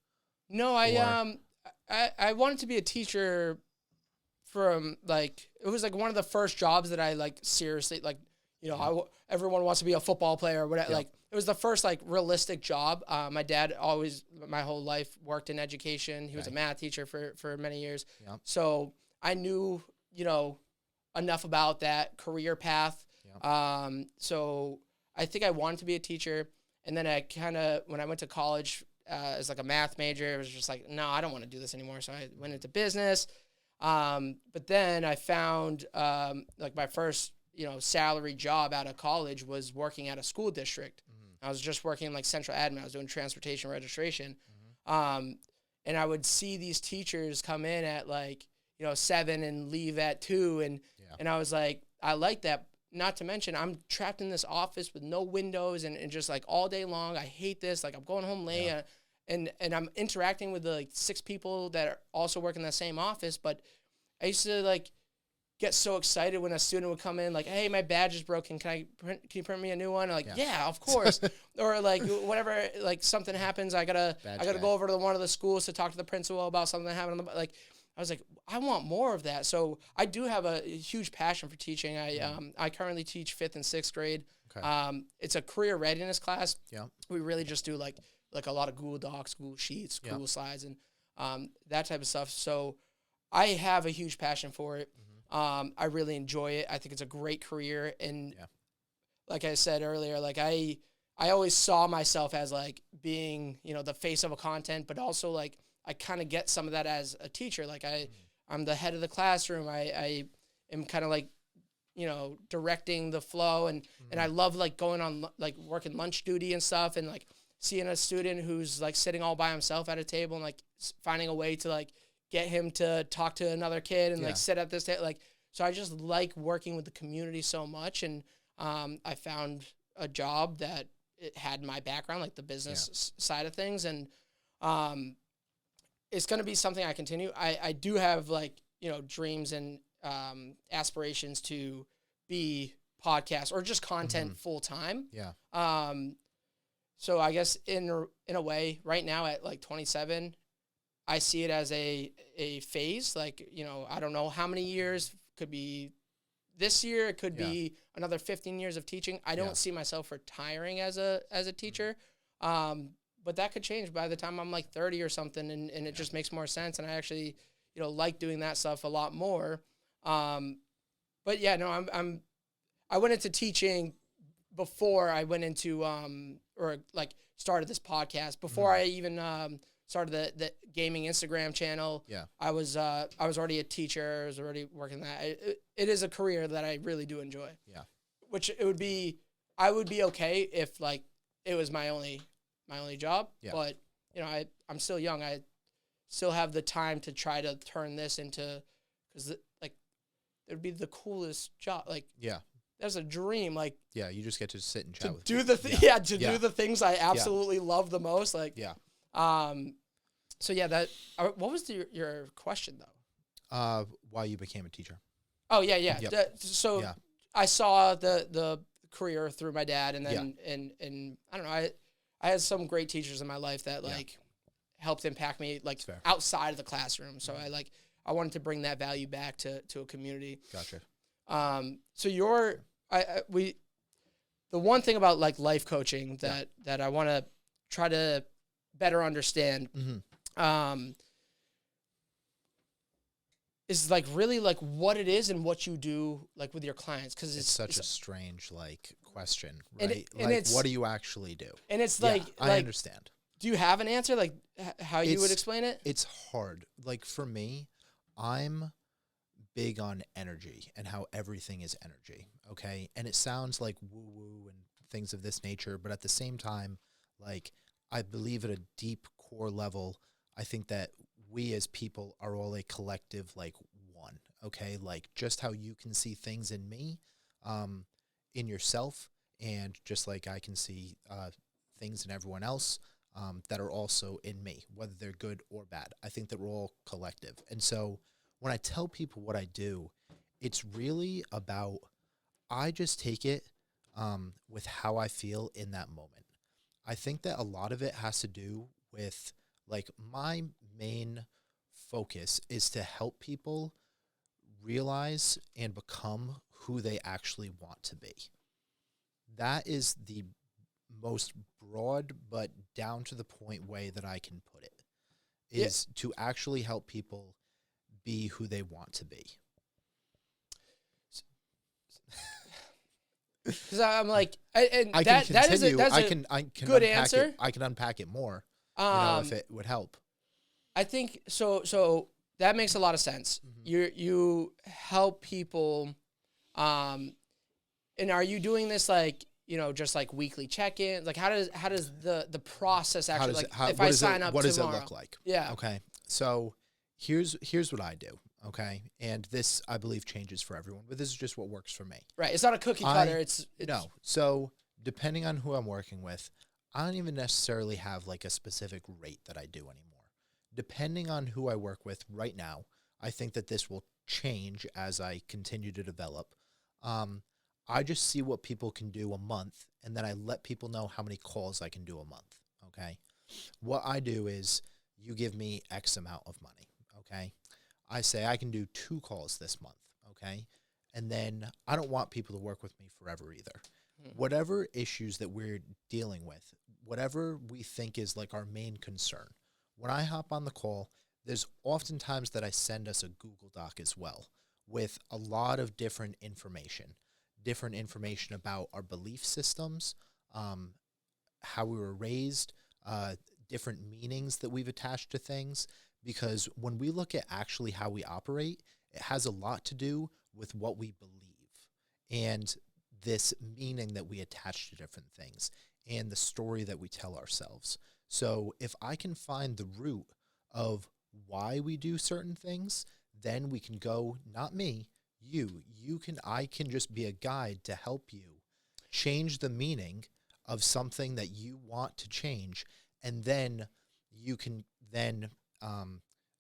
No, I wanted to be a teacher from like, it was like one of the first jobs that I like seriously, like, you know, everyone wants to be a football player or whatever. Like, it was the first like realistic job. My dad always, my whole life, worked in education. He was a math teacher for many years. So I knew, you know, enough about that career path. So I think I wanted to be a teacher. And then I kind of, when I went to college as like a math major, it was just like, no, I don't want to do this anymore. So I went into business. But then I found like my first, you know, salary job out of college was working at a school district. I was just working like central admin. I was doing transportation registration. And I would see these teachers come in at like, you know, 7 and leave at 2. And I was like, I like that. Not to mention, I'm trapped in this office with no windows and just like all day long. I hate this. Like, I'm going home late and I'm interacting with the like 6 people that are also working in the same office. But I used to like get so excited when a student would come in, like, hey, my badge is broken. Can you print me a new one? I'm like, yeah, of course. Or like whatever, like something happens, I gotta go over to one of the schools to talk to the principal about something that happened. Like, I was like, I want more of that. So I do have a huge passion for teaching. I currently teach 5th and 6th grade. Okay. It's a career readiness class. Yeah. We really just do like a lot of Google Docs, Google Sheets, Google Slides, and that type of stuff. So I have a huge passion for it. I really enjoy it. I think it's a great career. And like I said earlier, like I always saw myself as like being, the face of a content, but also like I kind of get some of that as a teacher. Like I'm the head of the classroom. I am kind of like, directing the flow, and I love like going on like working lunch duty and stuff, and like seeing a student who's like sitting all by himself at a table and like finding a way to like get him to talk to another kid and like sit at this table. Like, so I just like working with the community so much. And I found a job that it had my background, like the business side of things. And it's going to be something I continue. I do have like, dreams and aspirations to be podcast or just content full time. Yeah. So I guess in a way right now at like 27, I see it as a phase. Like, I don't know how many years, could be this year, it could be another 15 years of teaching. I don't see myself retiring as a teacher. But that could change by the time I'm like 30 or something, and it just makes more sense. And I actually, like doing that stuff a lot more. But yeah, no, I went into teaching before I went into, or like started this podcast, before I even, started the gaming Instagram channel. Yeah. I was already a teacher. I was already working that. It is a career that I really do enjoy. Yeah. Which I would be okay if like it was my only job. Yeah. But I'm still young. I still have the time to try to turn this into, because like it would be the coolest job. Like that's a dream. Like you just get to sit and chat with do people. Do the things I absolutely love the most. Like So yeah, that. What was your question though? Why you became a teacher? Oh yeah. Yep. I saw the career through my dad, and then and I don't know. I had some great teachers in my life that like helped impact me like outside of the classroom. So I wanted to bring that value back to a community. Gotcha. So the one thing about like life coaching that I want to try to better understand. Is like really like what it is and what you do like with your clients, because it's such a strange like question, right? And like what do you actually do? And it's I understand. Do you have an answer, like how you would explain it? It's hard. Like for me, I'm big on energy and how everything is energy. Okay, and it sounds like woo woo and things of this nature, but at the same time, like I believe at a deep core level, I think that we as people are all a collective, like one, okay? Like just how you can see things in me, in yourself, and just like I can see things in everyone else that are also in me, whether they're good or bad. I think that we're all collective. And so when I tell people what I do, it's really about, I just take it with how I feel in that moment. I think that a lot of it has to do with like my main focus is to help people realize and become who they actually want to be. That is the most broad but down to the point way that I can put it, is to actually help people be who they want to be. Because I'm like, that's a good answer. I can unpack it more. If it would help. I think so that makes a lot of sense. You help people, and are you doing this like, just like weekly check-ins? Like how does the process actually, if I sign up tomorrow? What does it look like? Yeah. Okay. So here's what I do. Okay. And this, I believe, changes for everyone, but this is just what works for me. Right. It's not a cookie cutter. It's no. So depending on who I'm working with, I don't even necessarily have like a specific rate that I do anymore. Depending on who I work with right now, I think that this will change as I continue to develop. I just see what people can do a month, and then I let people know how many calls I can do a month, okay? What I do is you give me X amount of money, okay? I say I can do 2 calls this month, okay? And then I don't want people to work with me forever either. Whatever issues that we're dealing with, whatever we think is like our main concern, when I hop on the call, there's oftentimes that I send us a Google Doc as well with a lot of different information about our belief systems, how we were raised, different meanings that we've attached to things. Because when we look at actually how we operate, it has a lot to do with what we believe and this meaning that we attach to different things and the story that we tell ourselves. So if I can find the root of why we do certain things, then we can go, not me, I can just be a guide to help you change the meaning of something that you want to change. And then you can then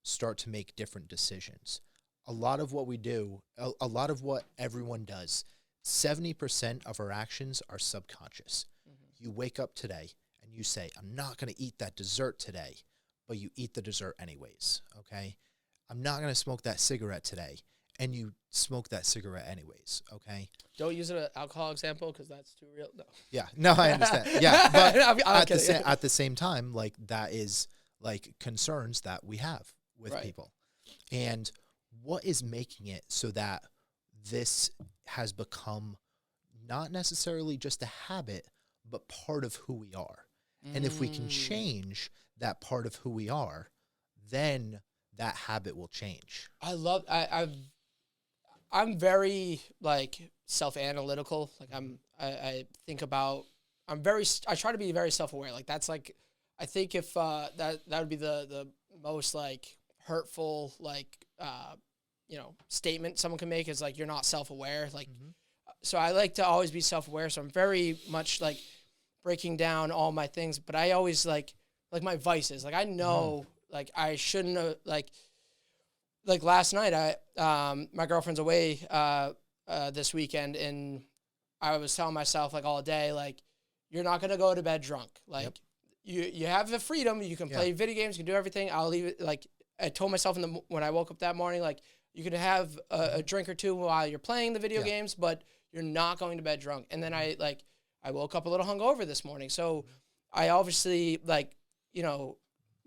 start to make different decisions. A lot of what we do, a lot of what everyone does, 70% of our actions are subconscious. You wake up today and you say, I'm not going to eat that dessert today, but you eat the dessert anyways, okay? I'm not going to smoke that cigarette today, and you smoke that cigarette anyways, okay? Don't use an alcohol example because that's too real. No. Yeah, no, I understand. Yeah, but I'm at the same time, like that is like concerns that we have with people. And what is making it so that this has become not necessarily just a habit, but part of who we are? And if we can change that part of who we are, then that habit will change. I'm very like self-analytical. Like I think about, I try to be very self-aware. Like that's like, I think if that would be the most like hurtful, like, statement someone can make is like, you're not self-aware. Like, so I like to always be self-aware. So I'm very much like breaking down all my things, but I always like my vices. Like I know, like I shouldn't have, like last night, my girlfriend's away this weekend, and I was telling myself like all day, like, you're not gonna go to bed drunk. Like you have the freedom, you can play video games, you can do everything. I'll leave it. Like I told myself when I woke up that morning, like you can have a drink or two while you're playing the video games, but you're not going to bed drunk. And then I woke up a little hungover this morning, so I obviously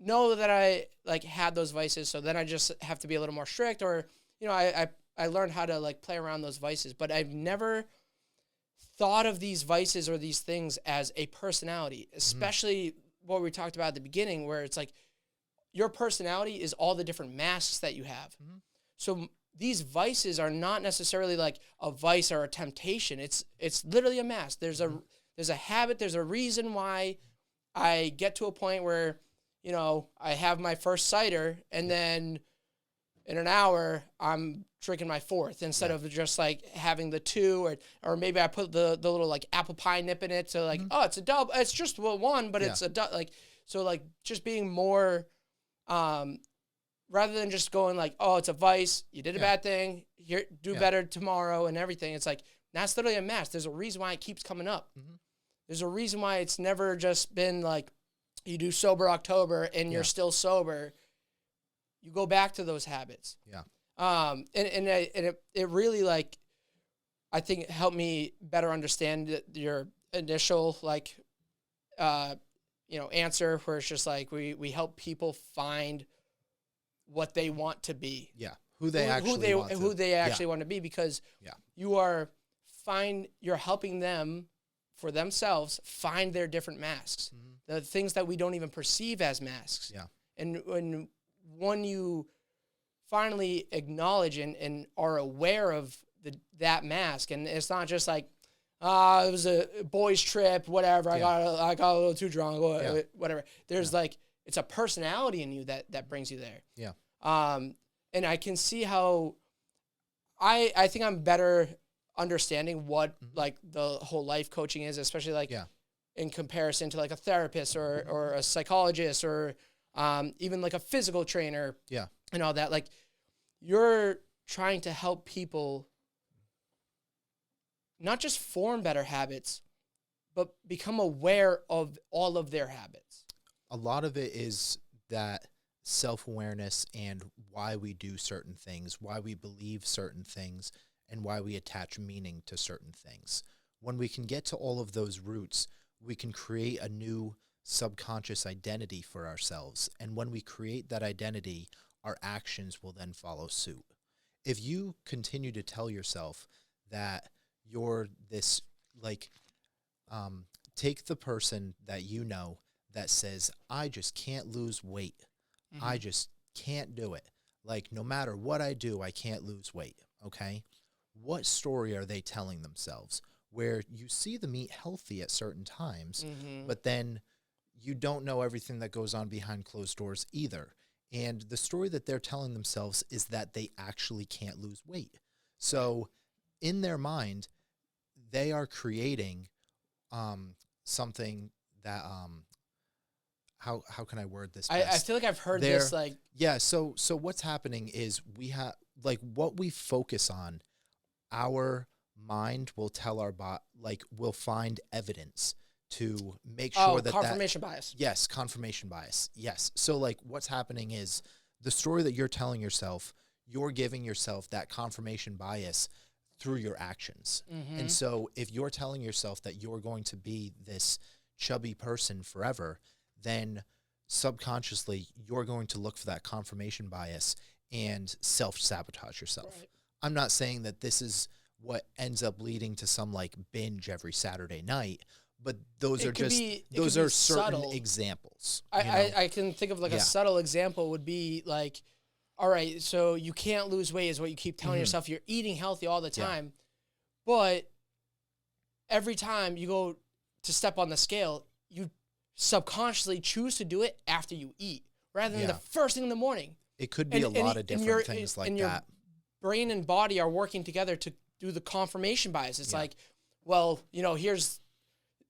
know that I like had those vices, so then I just have to be a little more strict, or I learned how to like play around those vices. But I've never thought of these vices or these things as a personality, especially what we talked about at the beginning, where it's like your personality is all the different masks that you have. So these vices are not necessarily like a vice or a temptation. It's literally a mask. There's a habit. There's a reason why I get to a point where I have my first cider, and then in an hour I'm drinking my fourth instead of just like having the two, or maybe I put the little like apple pie nip in it to like, oh, it's a double, it's just one, but it's a like, so like just being more, rather than just going like, oh, it's a vice, you did a bad thing, here, do better tomorrow and everything. It's like, that's literally a mask. There's a reason why it keeps coming up. There's a reason why it's never just been like, you do sober October and you're still sober. You go back to those habits. And it really like, I think it helped me better understand your initial like, answer, where it's just like, we help people find what they want to be. Who they actually want to be, because you're helping them for themselves find their different masks, the things that we don't even perceive as masks. And when you finally acknowledge and are aware of that mask, and it's not just like, it was a boys trip, whatever, I got a little too drunk, whatever. There's like, it's a personality in you that brings you there. And I can see how I think I'm better understanding what like the whole life coaching is, especially like in comparison to like a therapist or a psychologist, or even like a physical trainer, and all that. Like, you're trying to help people not just form better habits, but become aware of all of their habits. A lot of it is that self-awareness and why we do certain things, why we believe certain things, and why we attach meaning to certain things. When we can get to all of those roots, we can create a new subconscious identity for ourselves. And when we create that identity, our actions will then follow suit. If you continue to tell yourself that you're this, like, take the person that you know that says, I just can't lose weight. I just can't do it. Like, no matter what I do, I can't lose weight. Okay. What story are they telling themselves? Where you see them eat healthy at certain times, but then you don't know everything that goes on behind closed doors either. And the story that they're telling themselves is that they actually can't lose weight. So in their mind, they are creating something that how can I word this best? I feel like I've heard this, like, yeah. So what's happening is we have, like, what we focus on, our mind will tell our body, like, we'll find evidence to make sure that confirmation bias. Yes, confirmation bias. Yes. So, like, what's happening is the story that you're telling yourself, you're giving yourself that confirmation bias through your actions. And so if you're telling yourself that you're going to be this chubby person forever, then subconsciously you're going to look for that confirmation bias and self-sabotage yourself. Right. I'm not saying that this is what ends up leading to some, like, binge every Saturday night, but those are just, those are certain subtle examples. I can think of, like, a subtle example would be, like, all right, so you can't lose weight is what you keep telling yourself. You're eating healthy all the time, but every time you go to step on the scale, you subconsciously choose to do it after you eat rather than the first thing in the morning. It could be a lot of different things like that. Your brain and body are working together to do the confirmation bias. It's like, well, you know, here's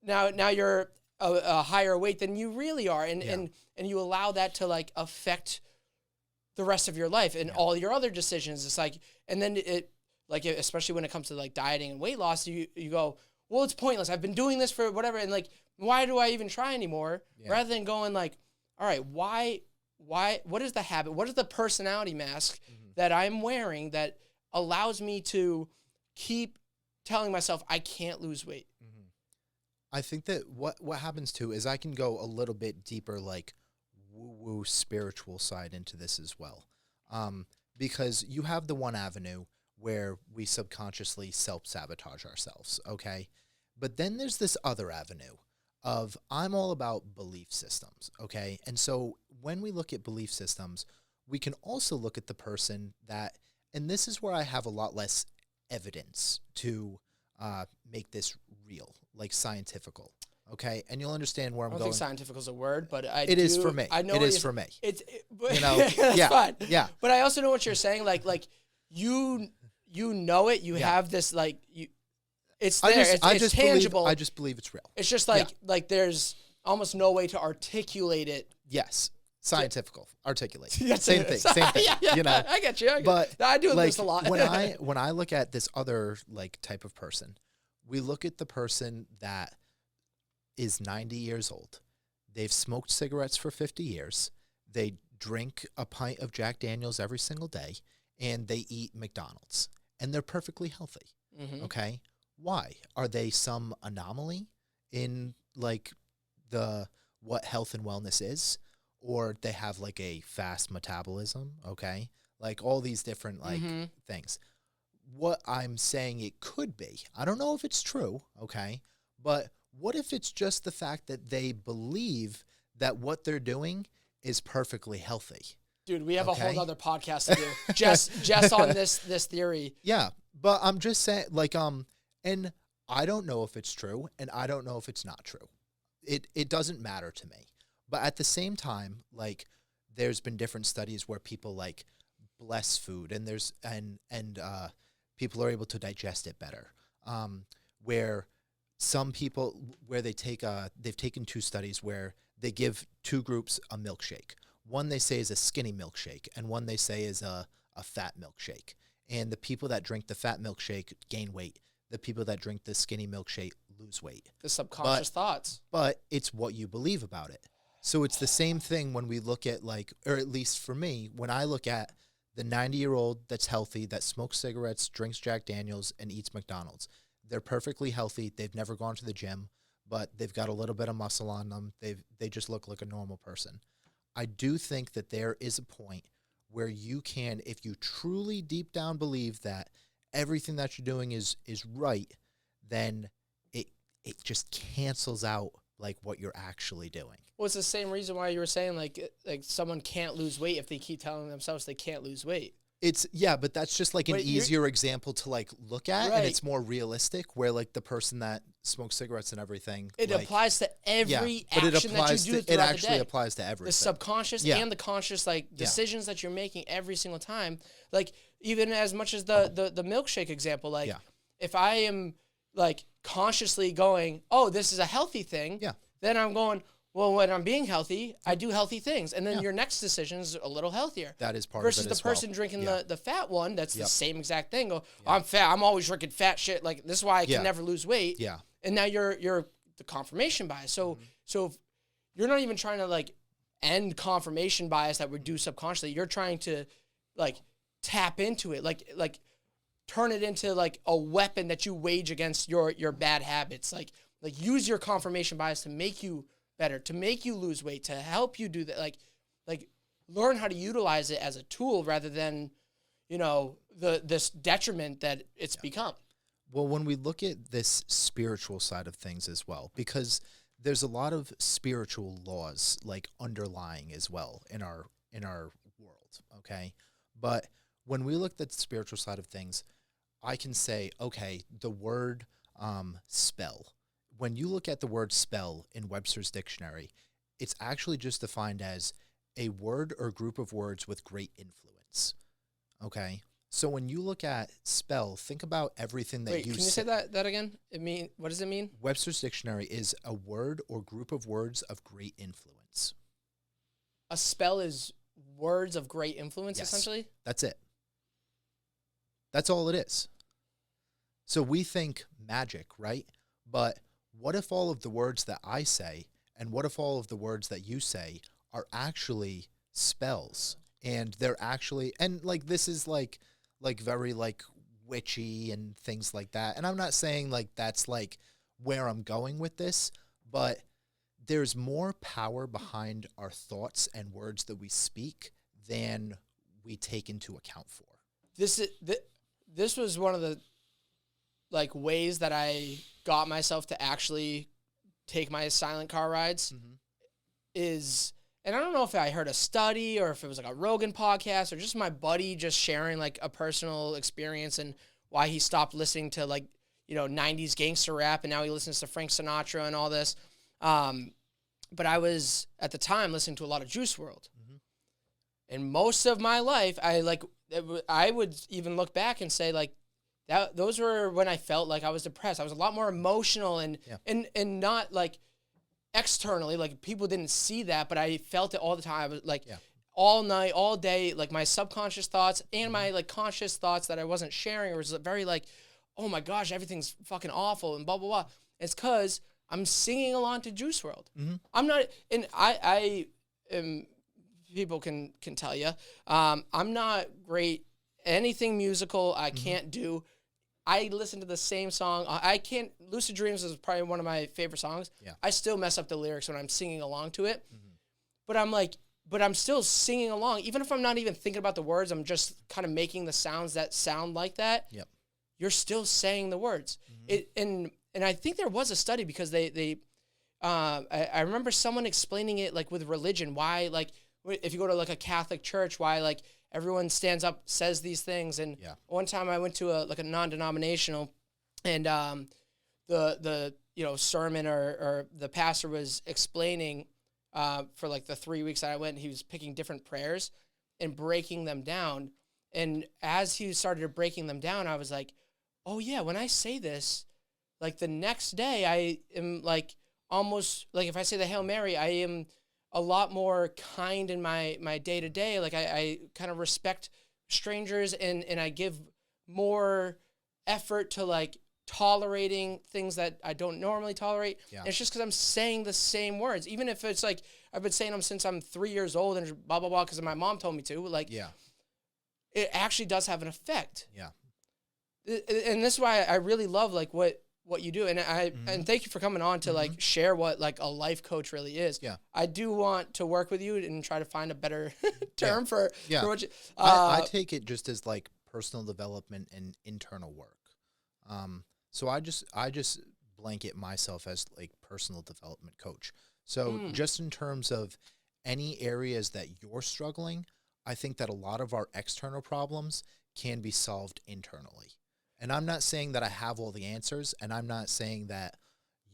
now you're a higher weight than you really are, and you allow that to, like, affect the rest of your life and all your other decisions. It's like, and then it, like, especially when it comes to, like, dieting and weight loss, you go, well, it's pointless. I've been doing this for whatever, and, like, why do I even try anymore? Rather than going, like, all right, why, what is the habit? What is the personality mask that I'm wearing that allows me to keep telling myself I can't lose weight? I think that what happens too is I can go a little bit deeper, like, woo-woo spiritual side into this as well. Because you have the one avenue where we subconsciously self-sabotage ourselves, okay? But then there's this other avenue of, I'm all about belief systems, okay? And so when we look at belief systems, we can also look at the person that, and this is where I have a lot less evidence to make this real, like, scientifical. Okay, and you'll understand where I'm going. I don't think scientific is a word, but it is for me. I know it is for me. But you know, that's fine. Yeah. But I also know what you're saying. Like you know it. You have this, like, it's there. It's tangible. I just believe it's real. It's just like there's almost no way to articulate it. Yes, scientifical, articulate. Same thing. Same thing. You know, I get you. But I do, like, this a lot. when I look at this other, like, type of person, we look at the person that is 90 years old. They've smoked cigarettes for 50 years. They drink a pint of Jack Daniels every single day, and they eat McDonald's, and they're perfectly healthy. Okay. Why? Are they some anomaly in, like, what health and wellness is? Or they have, like, a fast metabolism? Okay. Like, all these different, like, things. What I'm saying it could be, I don't know if it's true. Okay. But what if it's just the fact that they believe that what they're doing is perfectly healthy? Dude, we have a whole other podcast to do just on this theory. Yeah, but I'm just saying, like, and I don't know if it's true, and I don't know if it's not true. It doesn't matter to me. But at the same time, like, there's been different studies where people, like, bless food, and there's and people are able to digest it better. Where some people, where they've taken two studies where they give two groups a milkshake. One they say is a skinny milkshake, and one they say is a fat milkshake. And the people that drink the fat milkshake gain weight. The people that drink the skinny milkshake lose weight. The subconscious thoughts. But it's what you believe about it. So it's the same thing when we look at like, or at least for me, when I look at the 90-year-old that's healthy, that smokes cigarettes, drinks Jack Daniels, and eats McDonald's. They're perfectly healthy. They've never gone to the gym, but they've got a little bit of muscle on them. They just look like a normal person. I do think that there is a point where you can, if you truly deep down believe that everything that you're doing is right, then it just cancels out like what you're actually doing. Well, it's the same reason why you were saying like someone can't lose weight if they keep telling themselves they can't lose weight. But that's just like an easier example to like look at, and it's more realistic. Where like the person that smokes cigarettes and everything, it like, applies to every action that you do throughout the day. It actually applies to everything. The subconscious and the conscious like decisions that you're making every single time. Like even as much as the milkshake example, like if I am like consciously going, oh, this is a healthy thing, then I'm going, well, when I'm being healthy, I do healthy things. And then your next decision is a little healthier. That is part versus of it the person drinking the fat one, that's the same exact thing. Go, I'm fat. I'm always drinking fat shit. Like, this is why I can never lose weight. Yeah. And now you're the confirmation bias. So if you're not even trying to, like, end confirmation bias that we do subconsciously. You're trying to, like, tap into it. Like turn it into, like, a weapon that you wage against your bad habits. Like use your confirmation bias to make you better, to make you lose weight, to help you do that. Like learn how to utilize it as a tool rather than, this detriment that it's become. Well, when we look at this spiritual side of things as well, because there's a lot of spiritual laws like underlying as well in our world, okay? But when we look at the spiritual side of things, I can say, okay, the word spell. When you look at the word spell in Webster's dictionary, it's actually just defined as a word or group of words with great influence. Okay? So when you look at spell, think about everything that you can you say that again? What does it mean? Webster's dictionary is a word or group of words of great influence. A spell is words of great influence, essentially? That's it. That's all it is. So we think magic, right? But what if all of the words that I say and what if all of the words that you say are actually spells? And they're actually, and like this is like very like witchy and things like that. And I'm not saying like that's like where I'm going with this, but there's more power behind our thoughts and words that we speak than we take into account for. This was one of the like ways that I got myself to actually take my silent car rides is, and I don't know if I heard a study or if it was like a Rogan podcast or just my buddy just sharing like a personal experience and why he stopped listening to like, 90s gangster rap and now he listens to Frank Sinatra and all this. But I was at the time listening to a lot of Juice WRLD. And most of my life, I would even look back and say like, those were when I felt like I was depressed. I was a lot more emotional and not like externally, like people didn't see that, but I felt it all the time. I was like all night, all day, like my subconscious thoughts and my like conscious thoughts that I wasn't sharing was very like, oh my gosh, everything's fucking awful and blah, blah, blah. It's because I'm singing along to Juice WRLD. I'm not, and I am, people can tell you, I'm not great. Anything musical, I can't do. I listen to the same song. I can't. Lucid Dreams is probably one of my favorite songs. Yeah. I still mess up the lyrics when I'm singing along to it. But I'm still singing along. Even if I'm not even thinking about the words, I'm just kind of making the sounds that sound like that. Yep. You're still saying the words. And I think there was a study because I remember someone explaining it like with religion, why like if you go to like a Catholic church, why like everyone stands up, says these things. And one time I went to a non-denominational and the sermon or the pastor was explaining for like the 3 weeks that I went, he was picking different prayers and breaking them down. And as he started breaking them down, I was like, oh yeah, when I say this, like the next day I am like almost like if I say the Hail Mary, I am a lot more kind in my day-to-day. Like I kind of respect strangers and I give more effort to like tolerating things that I don't normally tolerate. Yeah. And it's just because I'm saying the same words. Even if it's like, I've been saying them since I'm 3 years old and blah, blah, blah, because my mom told me to. Like, Yeah. it actually does have an effect. Yeah. And this is why I really love like what you do. And and thank you for coming on to like share what like a life coach really is. Yeah. I do want to work with you and try to find a better term for what you, I take it just as like personal development and internal work. So I just blanket myself as like personal development coach. So just in terms of any areas that you're struggling, I think that a lot of our external problems can be solved internally. And I'm not saying that I have all the answers, and I'm not saying that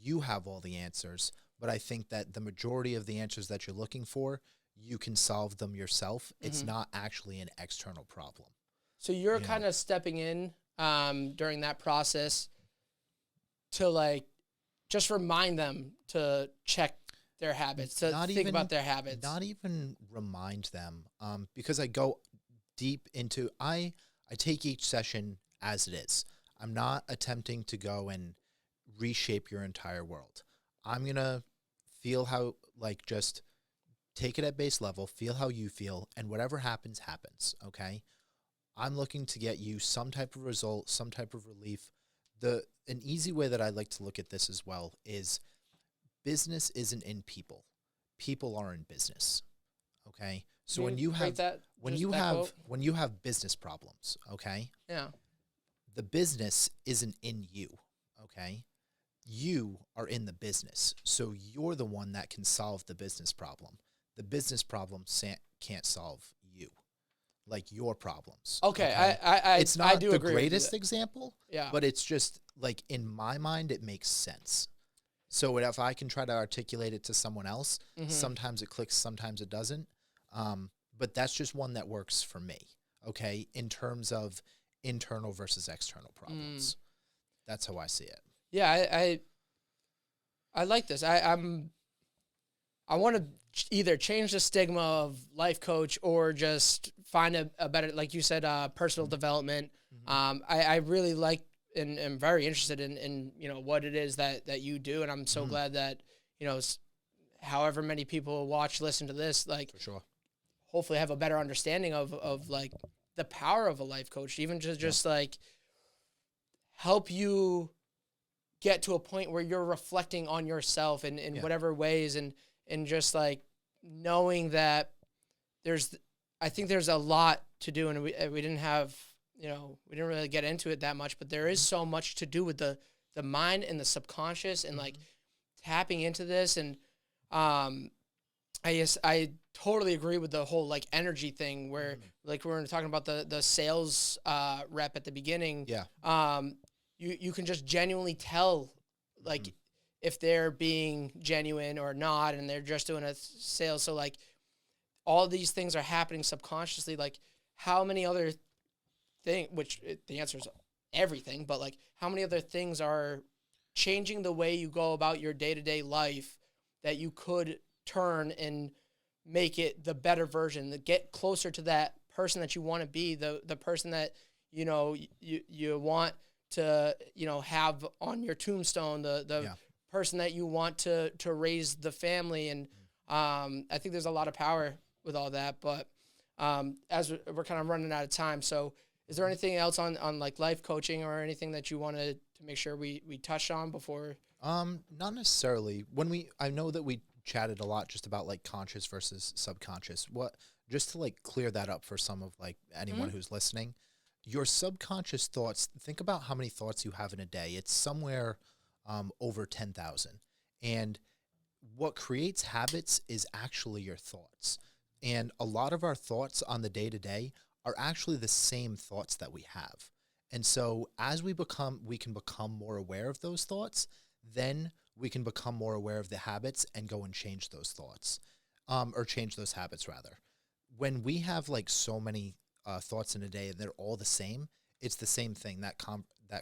you have all the answers, but I think that the majority of the answers that you're looking for, you can solve them yourself. It's not actually an external problem. So you're kind of stepping in during that process to like just remind them to check their habits, to think about their habits. Not even remind them, because I go deep into, I take each session as it is. I'm not attempting to go and reshape your entire world. I'm going to feel how, like, just take it at base level, feel how you feel, and whatever happens, happens, okay? I'm looking to get you some type of result, some type of relief. An easy way that I like to look at this as well is business isn't in people. People are in business, okay? So when you have business problems, okay? Yeah. The business isn't in you, okay? You are in the business. So you're the one that can solve the business problem. The business problem can't solve you, like your problems. Okay. It's not I do the agree greatest example, yeah, but it's just like in my mind, it makes sense. So if I can try to articulate it to someone else, sometimes it clicks, sometimes it doesn't. But that's just one that works for me, okay, in terms of internal versus external problems. That's how I see it. Yeah, I like this. I want to either change the stigma of life coach or just find a better, like you said, personal development. I really like and am very interested in you know what it is that you do, and I'm so glad that you know however many people watch, listen to this, like For sure. hopefully have a better understanding of like the power of a life coach, even just like help you get to a point where you're reflecting on yourself in whatever ways and just like knowing that I think there's a lot to do, and we didn't have, you know, we didn't really get into it that much, but there is so much to do with the mind and the subconscious and like tapping into this. And I totally agree with the whole like energy thing where like we were talking about the sales rep at the beginning. Yeah. You can just genuinely tell like if they're being genuine or not, and they're just doing a sale. So like all these things are happening subconsciously. Like how many other things, which the answer is everything, but like how many other things are changing the way you go about your day-to-day life that you could turn and make it the better version, that get closer to that person that you want to be, the person that, you know, you want to, you know, have on your tombstone, the person that you want to raise the family. And I think there's a lot of power with all that, but as we're kind of running out of time. So is there anything else on like life coaching or anything that you wanted to make sure we touched on before? Not necessarily. I know that we chatted a lot just about like conscious versus subconscious. Just to like clear that up for some of like anyone who's listening, your subconscious thoughts, think about how many thoughts you have in a day. It's somewhere over 10,000. And what creates habits is actually your thoughts. And a lot of our thoughts on the day-to-day are actually the same thoughts that we have. And so as we can become more aware of those thoughts, then we can become more aware of the habits and go and change those thoughts, or change those habits rather. When we have like so many thoughts in a day and they're all the same, it's the same thing, that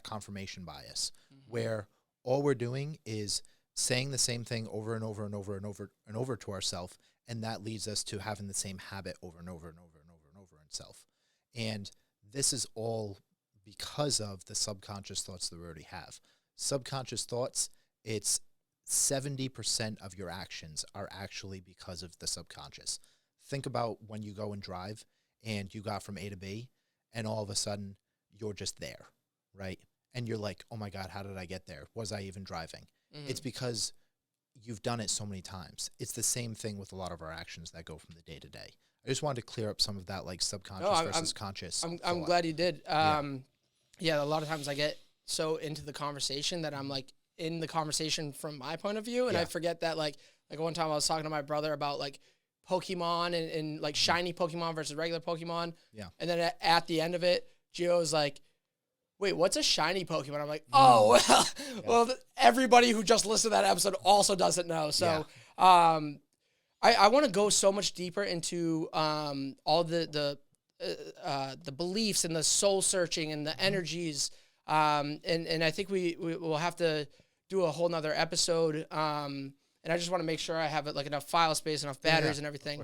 confirmation bias, where all we're doing is saying the same thing over and over and over and over and over to ourselves, and that leads us to having the same habit over and over and over and over and over in itself. And this is all because of the subconscious thoughts that we already have. Subconscious thoughts, it's 70% of your actions are actually because of the subconscious. Think about when you go and drive and you got from A to B and all of a sudden you're just there, right? And you're like, oh my God, how did I get there? Was I even driving? It's because you've done it so many times. It's the same thing with a lot of our actions that go from the day to day. I just wanted to clear up some of that, like subconscious versus conscious. I'm glad you did. Yeah, a lot of times I get so into the conversation that I'm like in the conversation from my point of view, and I forget that like one time I was talking to my brother about like Pokemon and like shiny Pokemon versus regular Pokemon. Yeah. And then at the end of it, Gio was like, wait, what's a shiny Pokemon? I'm like, oh, well, everybody who just listened to that episode also doesn't know. So I want to go so much deeper into all the beliefs and the soul searching and the energies. And I think we will have to do a whole nother episode. And I just want to make sure I have like enough file space, enough batteries and everything.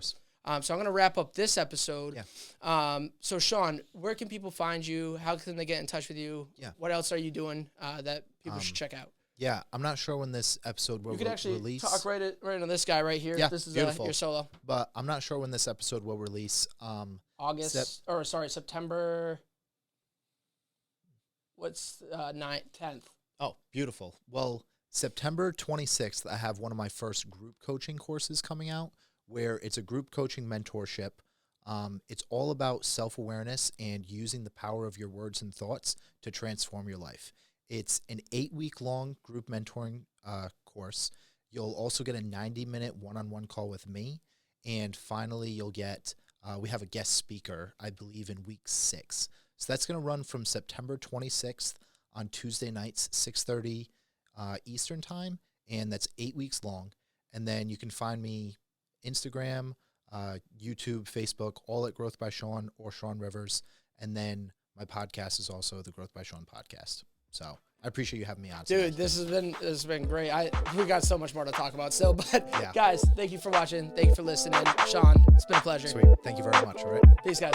So I'm going to wrap up this episode. Yeah. So Shawn, where can people find you? How can they get in touch with you? Yeah. What else are you doing that people should check out? Yeah, I'm not sure when this episode will release. You could actually talk right into this guy right here. Yeah, this is your solo. But I'm not sure when this episode will release. September. What's 9th, 10th? Oh, beautiful. Well, September 26th, I have one of my first group coaching courses coming out, where it's a group coaching mentorship. It's all about self-awareness and using the power of your words and thoughts to transform your life. It's an 8-week-long group mentoring course. You'll also get a 90-minute one-on-one call with me. And finally, you'll get, we have a guest speaker, I believe, in week 6. So that's going to run from September 26th on Tuesday nights, 6:30 Eastern time. And that's 8 weeks long. And then you can find me Instagram, YouTube, Facebook, all at Growth by Shawn or Shawn Rivers. And then my podcast is also the Growth by Shawn podcast. So I appreciate you having me on. Dude, this has been great. We got so much more to talk about still, but guys, thank you for watching. Thank you for listening. Shawn, it's been a pleasure. Sweet. Thank you very much. All right. Peace, guys.